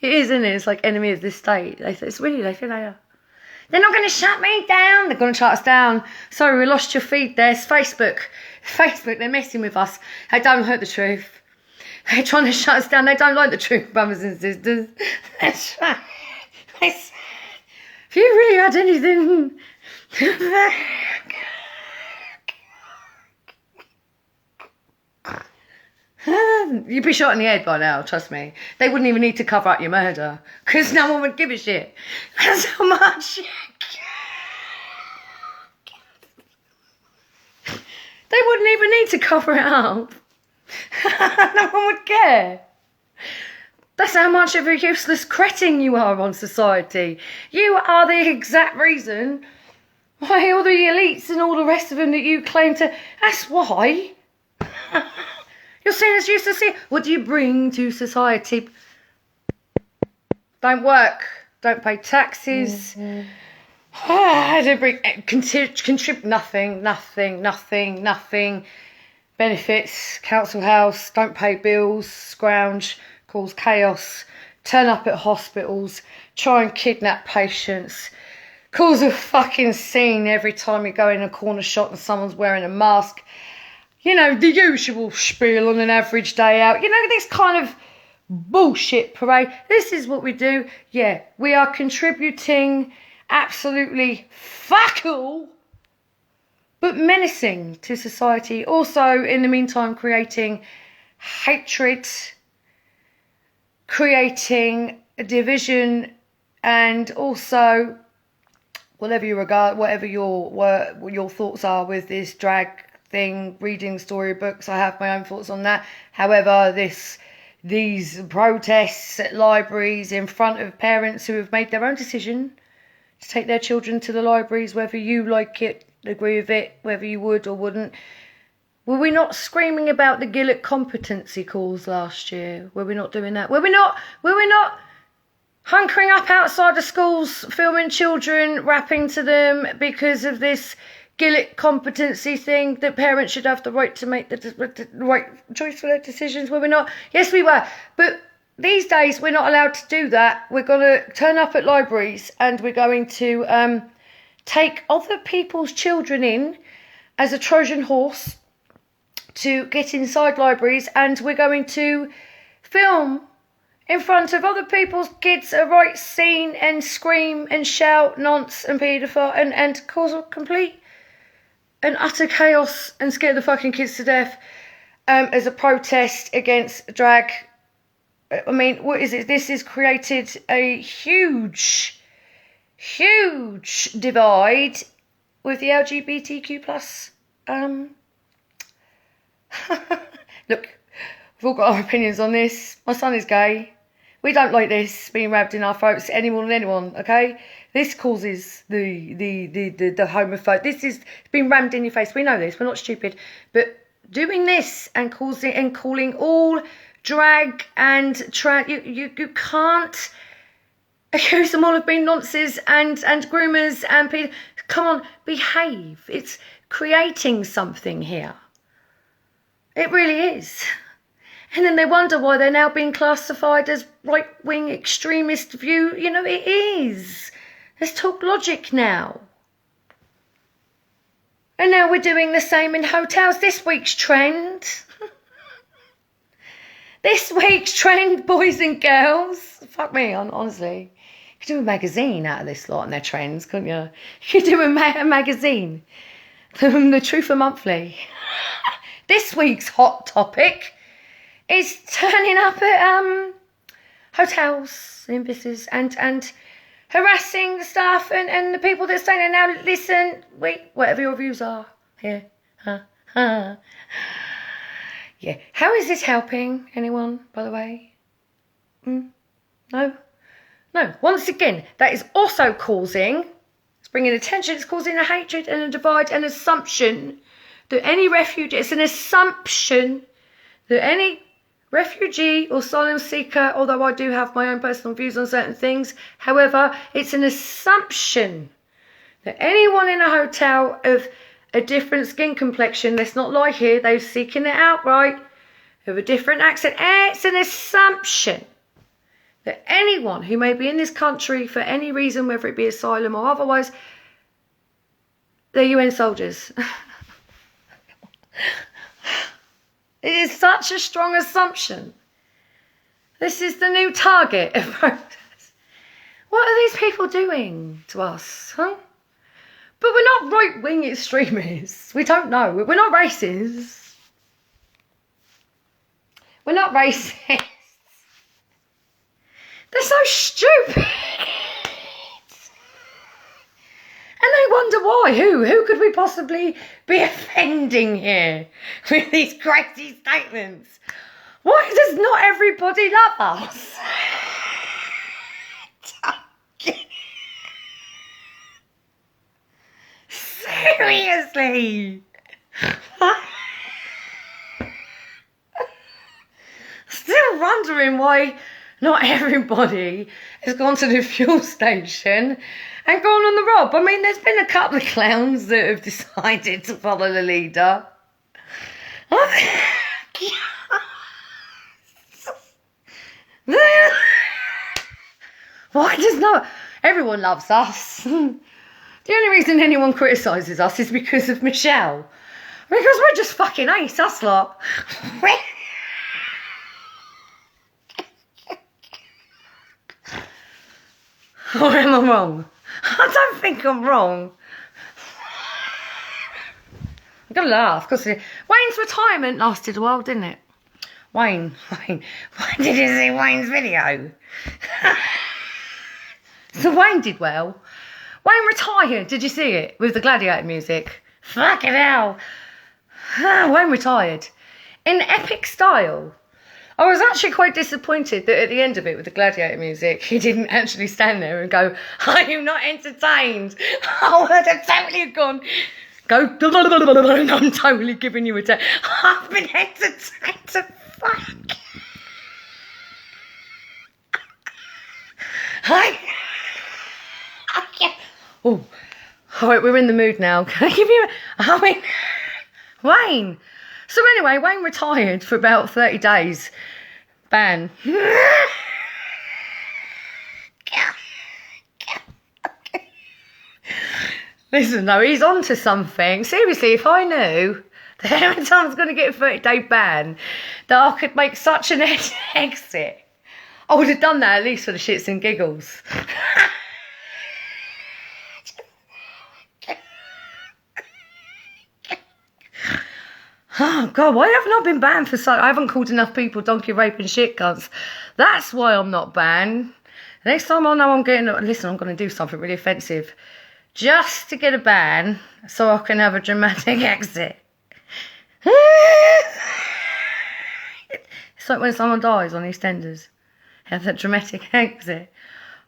It is, isn't it? It's like enemy of the state. It's really, they think they are. They're not going to shut me down. They're going to shut us down. Sorry, we lost your feed there. It's Facebook. Facebook, they're messing with us. They don't hurt the truth. They're trying to shut us down. They don't like the truth, brothers and sisters. That's right. If you really had anything. You'd be shot in the head by now, trust me. They wouldn't even need to cover up your murder, because no one would give a shit. That's how much. They wouldn't even need to cover it up. No one would care. That's how much of a useless cretin you are on society. You are the exact reason why all the elites and all the rest of them that you claim to... That's why. You're seen as useless. What do you bring to society? Don't work. Don't pay taxes. Don't bring... Contribute nothing. Benefits, council house, don't pay bills, scrounge, cause chaos, turn up at hospitals, try and kidnap patients, cause a fucking scene every time you go in a corner shop and someone's wearing a mask. You know, the usual spiel on an average day out. You know, this kind of bullshit parade. This is what we do. Yeah, we are contributing absolutely fuck all, but menacing to society. Also, in the meantime, creating hatred, creating a division, and also whatever you regard, whatever your thoughts are with this drag thing, reading storybooks. I have my own thoughts on that. However, these protests at libraries in front of parents who have made their own decision to take their children to the libraries, whether you like it, agree with it, whether you would or wouldn't. Were we not screaming about the Gillett competency calls last year? Were we not doing that? Were we not hunkering up outside the schools, filming children, rapping to them because of this Gillett competency thing, that parents should have the right to make the right choice for their decisions? Were we not? Yes, we were. But these days, we're not allowed to do that. We're going to turn up at libraries and we're going to take other people's children in as a Trojan horse to get inside libraries, and we're going to film in front of other people's kids a right scene and scream and shout nonce and paedophile and cause a complete and utter chaos and scare the fucking kids to death as a protest against drag. I mean, what is it? This has created a huge divide with the LGBTQ plus. Look, we've all got our opinions on this. My son is gay. We don't like this being rammed in our throats any more than anyone, okay? This causes the homophobe. This is being rammed in your face. We know this. We're not stupid. But doing this and calling all drag and you can't accuse them all of being nonces and groomers and people. Come on, behave. It's creating something here. It really is. And then they wonder why they're now being classified as right-wing extremist view. You know, it is. Let's talk logic now. And now we're doing the same in hotels. This week's trend. This week's trend, boys and girls. Fuck me, honestly. You could do a magazine out of this lot and their trends, couldn't you? You could do a magazine. The Truther Monthly. This week's hot topic is turning up at hotels, embassies, and harassing the staff and the people that are staying there. Now listen, whatever your views are here. Yeah. How is this helping anyone, by the way? No. Once again, that is also causing, it's bringing attention, it's causing a hatred and a divide, an assumption that any refugee, it's an assumption that any refugee or asylum seeker, although I do have my own personal views on certain things, however, it's an assumption that anyone in a hotel of a different skin complexion, let's not lie here, they're seeking it outright, of a different accent, it's an assumption that anyone who may be in this country for any reason, whether it be asylum or otherwise, they're UN soldiers. It is such a strong assumption. This is the new target of protest. What are these people doing to us, huh? But we're not right-wing extremists. We don't know. We're not racist. We're not racist. They're so stupid. And I wonder why. Who could we possibly be offending here with these crazy statements? Why does not everybody love us? Seriously. Still wondering why not everybody has gone to the fuel station and gone on the rob. I mean, there's been a couple of clowns that have decided to follow the leader. Why does not everyone loves us? The only reason anyone criticises us is because of Michelle. Because we're just fucking ace, us lot. Or am I wrong? I don't think I'm wrong. I'm going to laugh because Wayne's retirement lasted a while, didn't it? Wayne. Did you see Wayne's video? So Wayne did well. Wayne retired. Did you see it? With the Gladiator music. Fucking hell. Wayne retired. In epic style. I was actually quite disappointed that at the end of it with the Gladiator music, he didn't actually stand there and go, "Are you not entertained?" I would have totally gone, I'm totally giving you a take. I've been entertained to fuck. Oh, alright, we're in the mood now. Can I give you Wayne. So anyway, Wayne retired for about 30 days. Ban. Listen though, he's on to something. Seriously, if I knew that every time I was going to get a 30-day ban, that I could make such an exit, I would have done that at least for the shits and giggles. Oh God, why haven't I been banned for I haven't called enough people donkey raping shit cunts. That's why I'm not banned. Next time I know I'm getting, listen, I'm going to do something really offensive. Just to get a ban so I can have a dramatic exit. It's like when someone dies on EastEnders. Have that dramatic exit.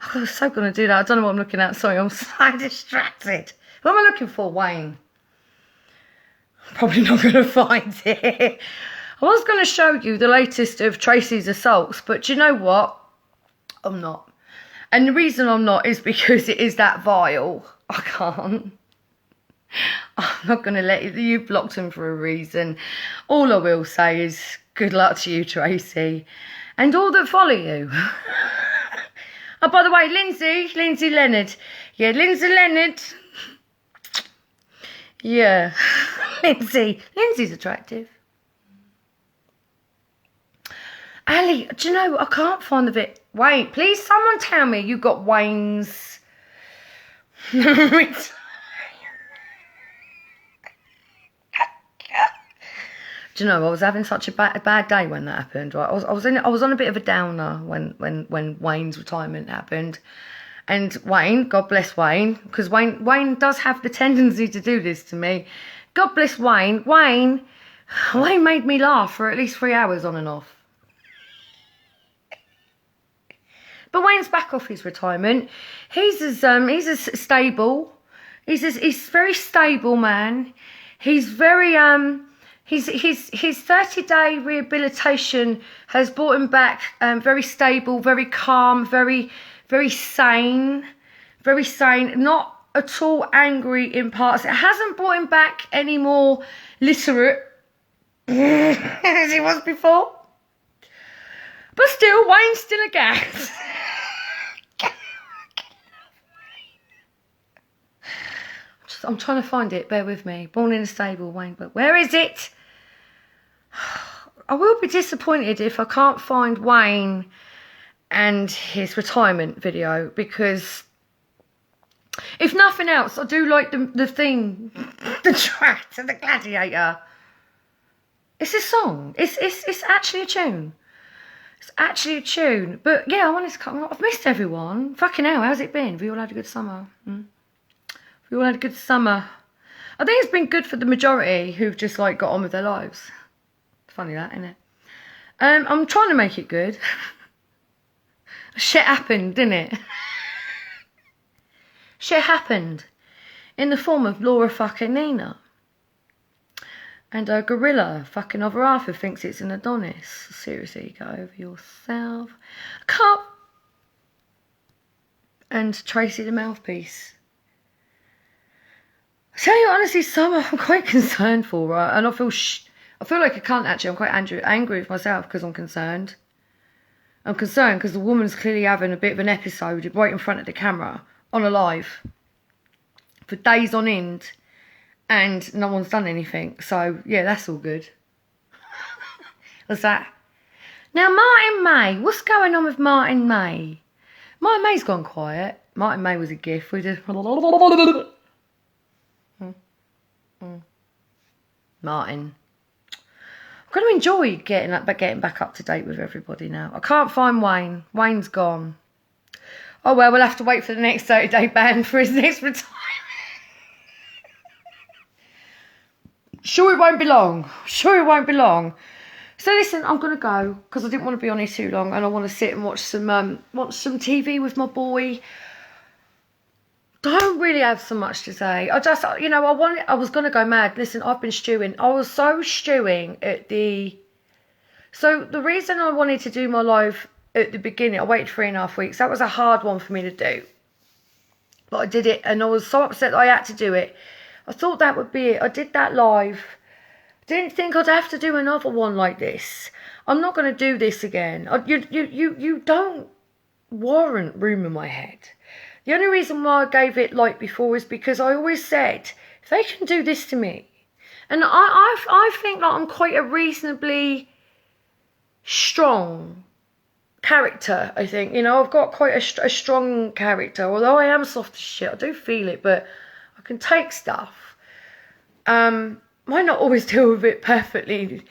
I was so going to do that. I don't know what I'm looking at. Sorry, I'm so distracted. What am I looking for, Wayne? Probably not going to find it. I was going to show you the latest of Tracy's assaults, but do you know what? I'm not. And the reason I'm not is because it is that vile. I can't. I'm not going to let you. You blocked him for a reason. All I will say is good luck to you, Tracy. And all that follow you. Oh, by the way, Lindsay Leonard. Yeah, Lindsay Leonard. Yeah, Lindsay's attractive. Ali, do you know, I can't find the bit. Wait, please, someone tell me you got Wayne's. Do you know, I was having such a bad day when that happened. Right, I was on a bit of a downer when Wayne's retirement happened. And Wayne, God bless Wayne, because Wayne does have the tendency to do this to me. God bless Wayne. Wayne made me laugh for at least 3 hours on and off. But Wayne's back off his retirement. He's stable. He's very stable man. He's very his 30-day rehabilitation has brought him back very stable, very calm, very sane, not at all angry in parts. It hasn't brought him back any more literate as he was before. But still, Wayne's still a gas. I'm trying to find it, bear with me. Born in a stable, Wayne, but where is it? I will be disappointed if I can't find Wayne and his retirement video, because If nothing else, I do like the theme, the track to the Gladiator. It's a song. It's actually a tune. It's actually a tune. But yeah, I wanted to come. I've missed everyone. Fucking hell, how's it been? Have you all had a good summer? Have you all had a good summer? I think it's been good for the majority who've just like got on with their lives. Funny that, isn't it? I'm trying to make it good. Shit happened, didn't it? Shit happened in the form of Laura fucking Nina. And a gorilla fucking over half who thinks it's an Adonis. Seriously, go over yourself. Cup. And Tracy the mouthpiece. I tell you honestly, Summer, I'm quite concerned for her. And I feel like I can't actually. I'm quite angry with myself because I'm concerned. I'm concerned because the woman's clearly having a bit of an episode right in front of the camera on a live for days on end and no one's done anything. So, yeah, that's all good. What's that? Now, Martin May. What's going on with Martin May? Martin May's gone quiet. Martin May was a gift. We just... Martin. I'm going to enjoy getting back up to date with everybody now. I can't find Wayne. Wayne's gone. Oh, well, we'll have to wait for the next 30-day ban for his next retirement. Sure it won't be long. Sure it won't be long. So listen, I'm going to go because I didn't want to be on here too long and I want to sit and watch some TV with my boy. Don't really have so much to say. I just, I was going to go mad. Listen, I've been stewing. I was so stewing at so the reason I wanted to do my live at the beginning, I waited 3.5 weeks. That was a hard one for me to do. But I did it and I was so upset that I had to do it. I thought that would be it. I did that live. Didn't think I'd have to do another one like this. I'm not going to do this again. You don't warrant room in my head. The only reason why I gave it like before is because I always said, if they can do this to me, and I think that I'm quite a reasonably strong character, I think. I've got quite a strong character, although I am soft as shit. I do feel it, but I can take stuff. Might not always deal with it perfectly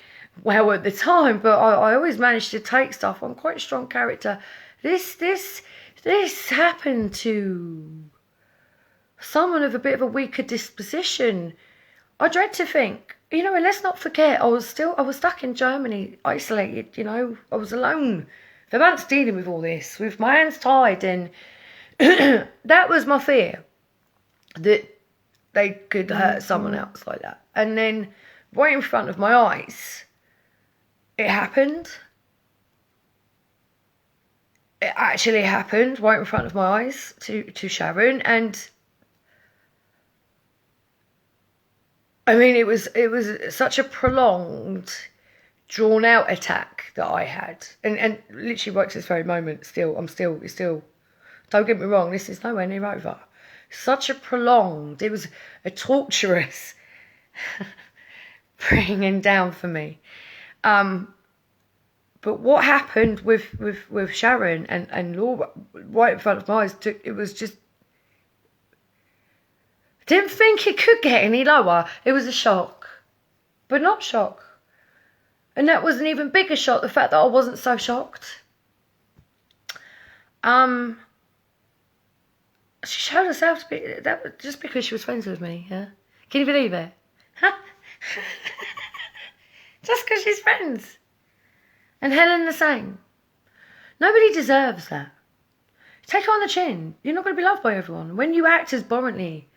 well at the time, but I always manage to take stuff. I'm quite a strong character. This happened to someone of a bit of a weaker disposition. I dread to think, and let's not forget, I was stuck in Germany, isolated, I was alone for months dealing with all this, with my hands tied, and that was my fear, that they could hurt someone else like that. And then, right in front of my eyes, it happened. It actually happened right in front of my eyes to Sharon, and I mean it was such a prolonged, drawn out attack that I had, and literally right to this very moment, it's still. Don't get me wrong, this is nowhere near over. Such a prolonged, it was a torturous bringing down for me. But what happened with Sharon and Laura right in front of my eyes, it was just... Didn't think it could get any lower. It was a shock. But not shock. And that was an even bigger shock, the fact that I wasn't so shocked. She showed herself to be... That just because she was friends with me, yeah? Can you believe it? Just because she's friends. And Helen the same. Nobody deserves that. Take it on the chin. You're not going to be loved by everyone. When you act as abhorrently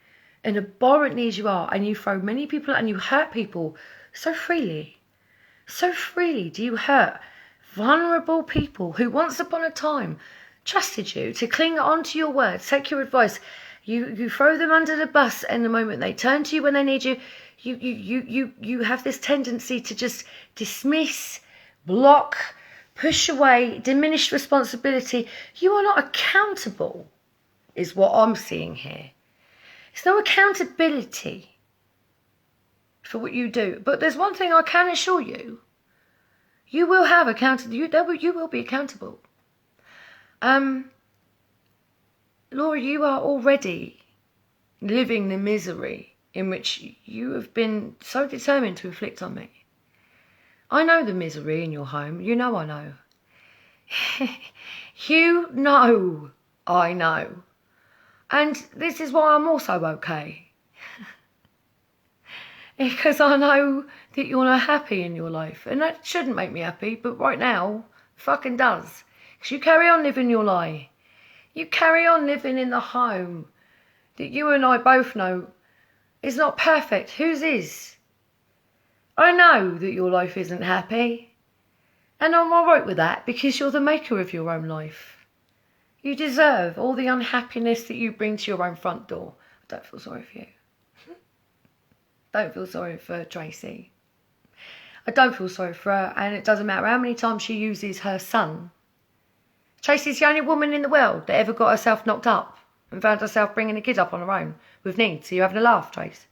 as you are, and you throw many people and you hurt people so freely do you hurt vulnerable people who once upon a time trusted you to cling onto your words, take your advice. You throw them under the bus, and the moment they turn to you when they need you, you have this tendency to just dismiss, block, push away, diminish responsibility. You are not accountable, is what I'm seeing here. There's no accountability for what you do. But there's one thing I can assure you. You will have accountability. You will be accountable. Laura, you are already living the misery in which you have been so determined to inflict on me. I know the misery in your home. You know I know. You know I know. And this is why I'm also okay. Because I know that you're not happy in your life. And that shouldn't make me happy, but right now, it fucking does. Because you carry on living your lie. You carry on living in the home that you and I both know is not perfect. Whose is? I know that your life isn't happy. And I'm alright with that because you're the maker of your own life. You deserve all the unhappiness that you bring to your own front door. I don't feel sorry for you. Don't feel sorry for Tracy. I don't feel sorry for her, and it doesn't matter how many times she uses her son. Tracy's the only woman in the world that ever got herself knocked up and found herself bringing a kid up on her own with needs. So you're having a laugh, Trace?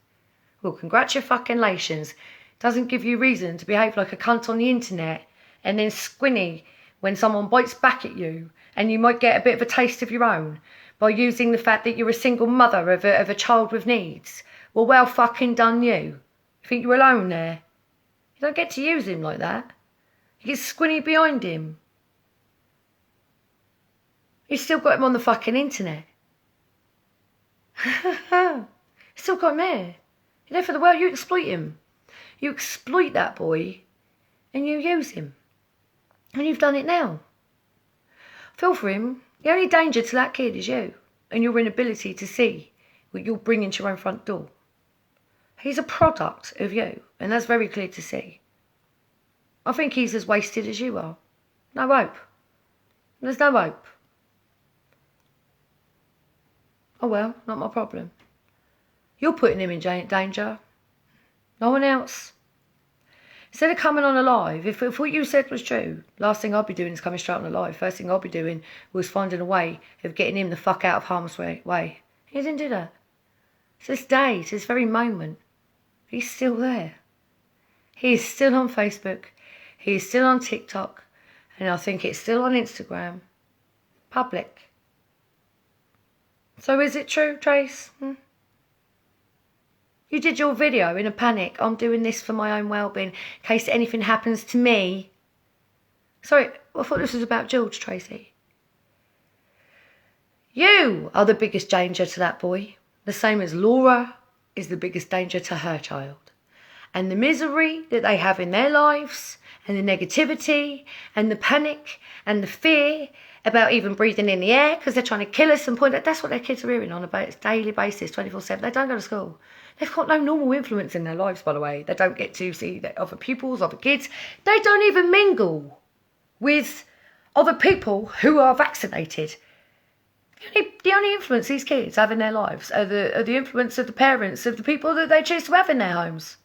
Well, congratulations. Doesn't give you reason to behave like a cunt on the internet and then squinny when someone bites back at you, and you might get a bit of a taste of your own by using the fact that you're a single mother of a child with needs. Well fucking done you. You think you're alone there? You don't get to use him like that. You get squinny behind him. You still got him on the fucking internet. You still got him there. You're there for the world. You exploit him. You exploit that boy and you use him. And you've done it now. Feel for him. The only danger to that kid is you and your inability to see what you'll bring into your own front door. He's a product of you, and that's very clear to see. I think he's as wasted as you are. No hope. There's no hope. Oh well, not my problem. You're putting him in danger. No one else. Instead of coming on alive, if what you said was true, last thing I'd be doing is coming straight on alive. First thing I'd be doing was finding a way of getting him the fuck out of harm's way. He didn't do that. To this day, to this very moment, he's still there. He is still on Facebook. He is still on TikTok. And I think it's still on Instagram. Public. So is it true, Trace? You did your video in a panic. I'm doing this for my own well-being in case anything happens to me. Sorry, I thought this was about George, Tracy. You are the biggest danger to that boy. The same as Laura is the biggest danger to her child. And the misery that they have in their lives, and the negativity, and the panic, and the fear about even breathing in the air because they're trying to kill us and point at, that's what their kids are hearing on a daily basis, 24/7. They don't go to school. They've got no normal influence in their lives, by the way. They don't get to see other pupils, other kids. They don't even mingle with other people who are vaccinated. The only influence these kids have in their lives are the influence of the parents, of the people that they choose to have in their homes.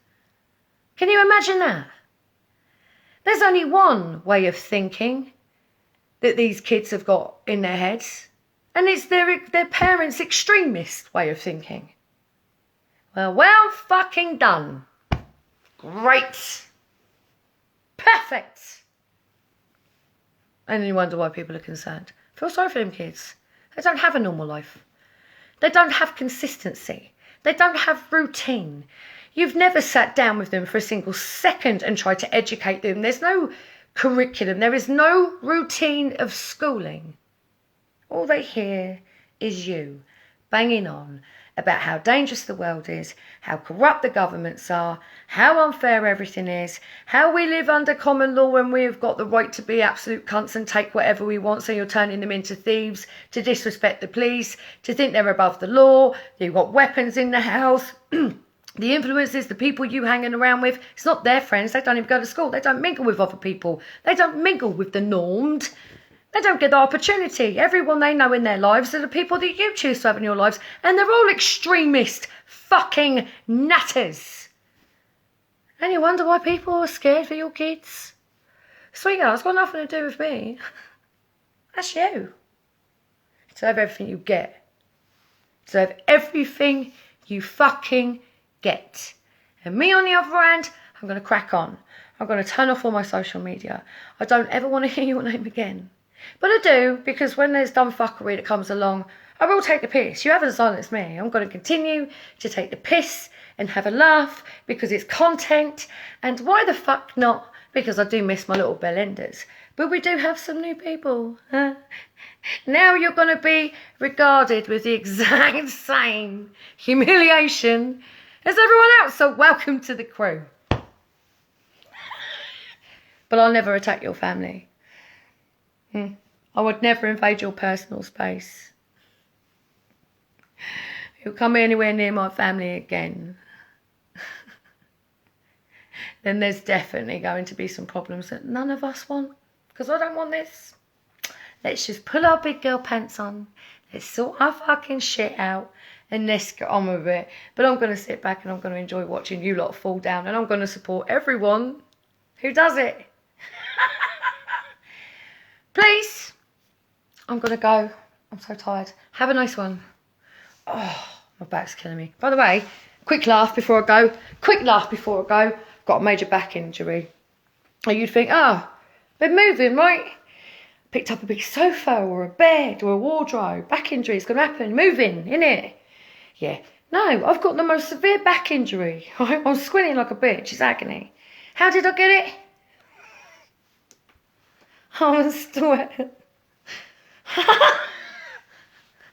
Can you imagine that? There's only one way of thinking that these kids have got in their heads, and it's their parents' extremist way of thinking. Well fucking done. Great. Perfect. And then you wonder why people are concerned. Feel sorry for them kids. They don't have a normal life. They don't have consistency. They don't have routine. You've never sat down with them for a single second and tried to educate them. There's no curriculum. There is no routine of schooling. All they hear is you banging on about how dangerous the world is, how corrupt the governments are, how unfair everything is, how we live under common law and we have got the right to be absolute cunts and take whatever we want, so you're turning them into thieves, to disrespect the police, to think they're above the law, you've got weapons in the house. The influences, the people you hanging around with, it's not their friends. They don't even go to school. They don't mingle with other people. They don't mingle with the normed. They don't get the opportunity. Everyone they know in their lives are the people that you choose to have in your lives. And they're all extremist fucking nutters. And you wonder why people are scared for your kids? Sweetheart, it's got nothing to do with me. That's you. You deserve everything you get. You deserve everything you fucking get. And me, on the other hand, I'm going to crack on. I'm going to turn off all my social media. I don't ever want to hear your name again. But I do, because when there's dumb fuckery that comes along, I will take the piss. You haven't silenced me. I'm going to continue to take the piss and have a laugh because it's content. And why the fuck not? Because I do miss my little bell enders. But we do have some new people. Now you're going to be regarded with the exact same humiliation as everyone else. So welcome to the crew. But I'll never attack your family. I would never invade your personal space. You'll come anywhere near my family again. Then there's definitely going to be some problems that none of us want. Because I don't want this. Let's just pull our big girl pants on. Let's sort our fucking shit out. And let's get on with it. But I'm going to sit back and I'm going to enjoy watching you lot fall down. And I'm going to support everyone who does it. Please. I'm going to go. I'm so tired. Have a nice one. Oh, my back's killing me. By the way, quick laugh before I go. Quick laugh before I go. Got a major back injury. And you'd think, oh, been moving, right? Picked up a big sofa or a bed or a wardrobe. Back injury is going to happen. Moving, innit? Yeah. No, I've got the most severe back injury. I'm squinting like a bitch. It's agony. How did I get it?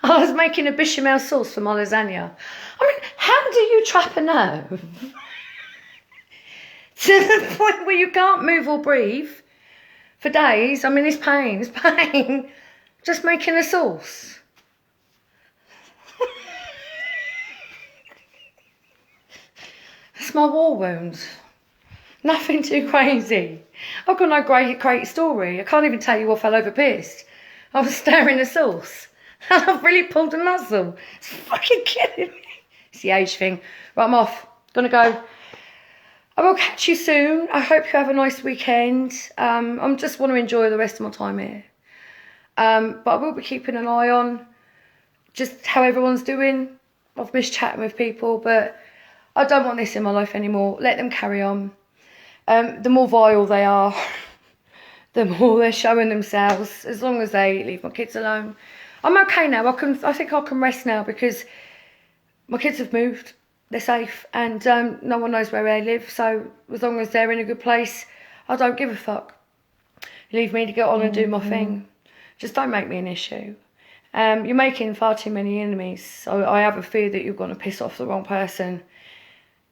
I was making a bechamel sauce for my lasagna. I mean, how do you trap a nerve? To the point where you can't move or breathe for days. I mean, it's pain. Just making a sauce. It's my war wound. Nothing too crazy. I've got no great story. I can't even tell you what fell over pissed. I was stirring the sauce. And I've really pulled a muscle. It's fucking killing me. It's the age thing. Right, I'm off. Gonna go. I will catch you soon. I hope you have a nice weekend. I just want to enjoy the rest of my time here. But I will be keeping an eye on just how everyone's doing. I've missed chatting with people, but I don't want this in my life anymore. Let them carry on. The more vile they are, the more they're showing themselves. As long as they leave my kids alone. I'm okay now. I think I can rest now because my kids have moved. They're safe and no one knows where they live. So as long as they're in a good place, I don't give a fuck. Leave me to get on and do my thing. Just don't make me an issue. You're making far too many enemies. So I have a fear that you're going to piss off the wrong person.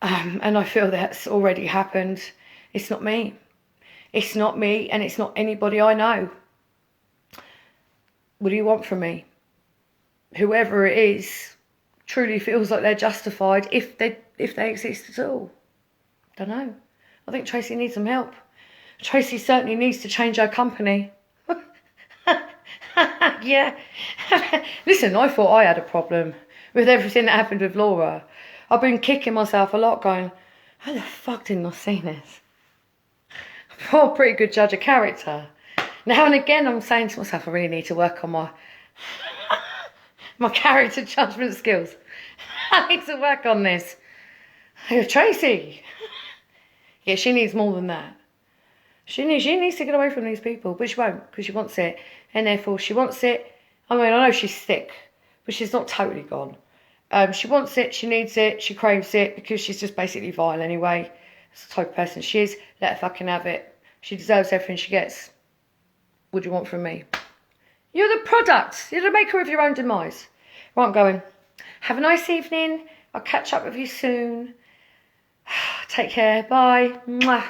And I feel that's already happened. It's not me. It's not me and it's not anybody I know. What do you want from me? Whoever it is truly feels like they're justified if they exist at all. Don't know. I think Tracy needs some help. Tracy certainly needs to change her company. Yeah. Listen, I thought I had a problem with everything that happened with Laura. I've been kicking myself a lot going, how the fuck didn't I see this? I'm a pretty good judge of character. Now and again I'm saying to myself, I really need to work on my character judgment skills. I need to work on this. Tracy. Yeah, she needs more than that. She needs to get away from these people, but she won't because she wants it. And therefore she wants it. I mean, I know she's sick, but she's not totally gone. She wants it, she needs it, she craves it because she's just basically vile anyway. That's the type of person she is. Let her fucking have it. She deserves everything she gets. What do you want from me? You're the product. You're the maker of your own demise. Right, I'm going. Have a nice evening. I'll catch up with you soon. Take care. Bye. Mwah.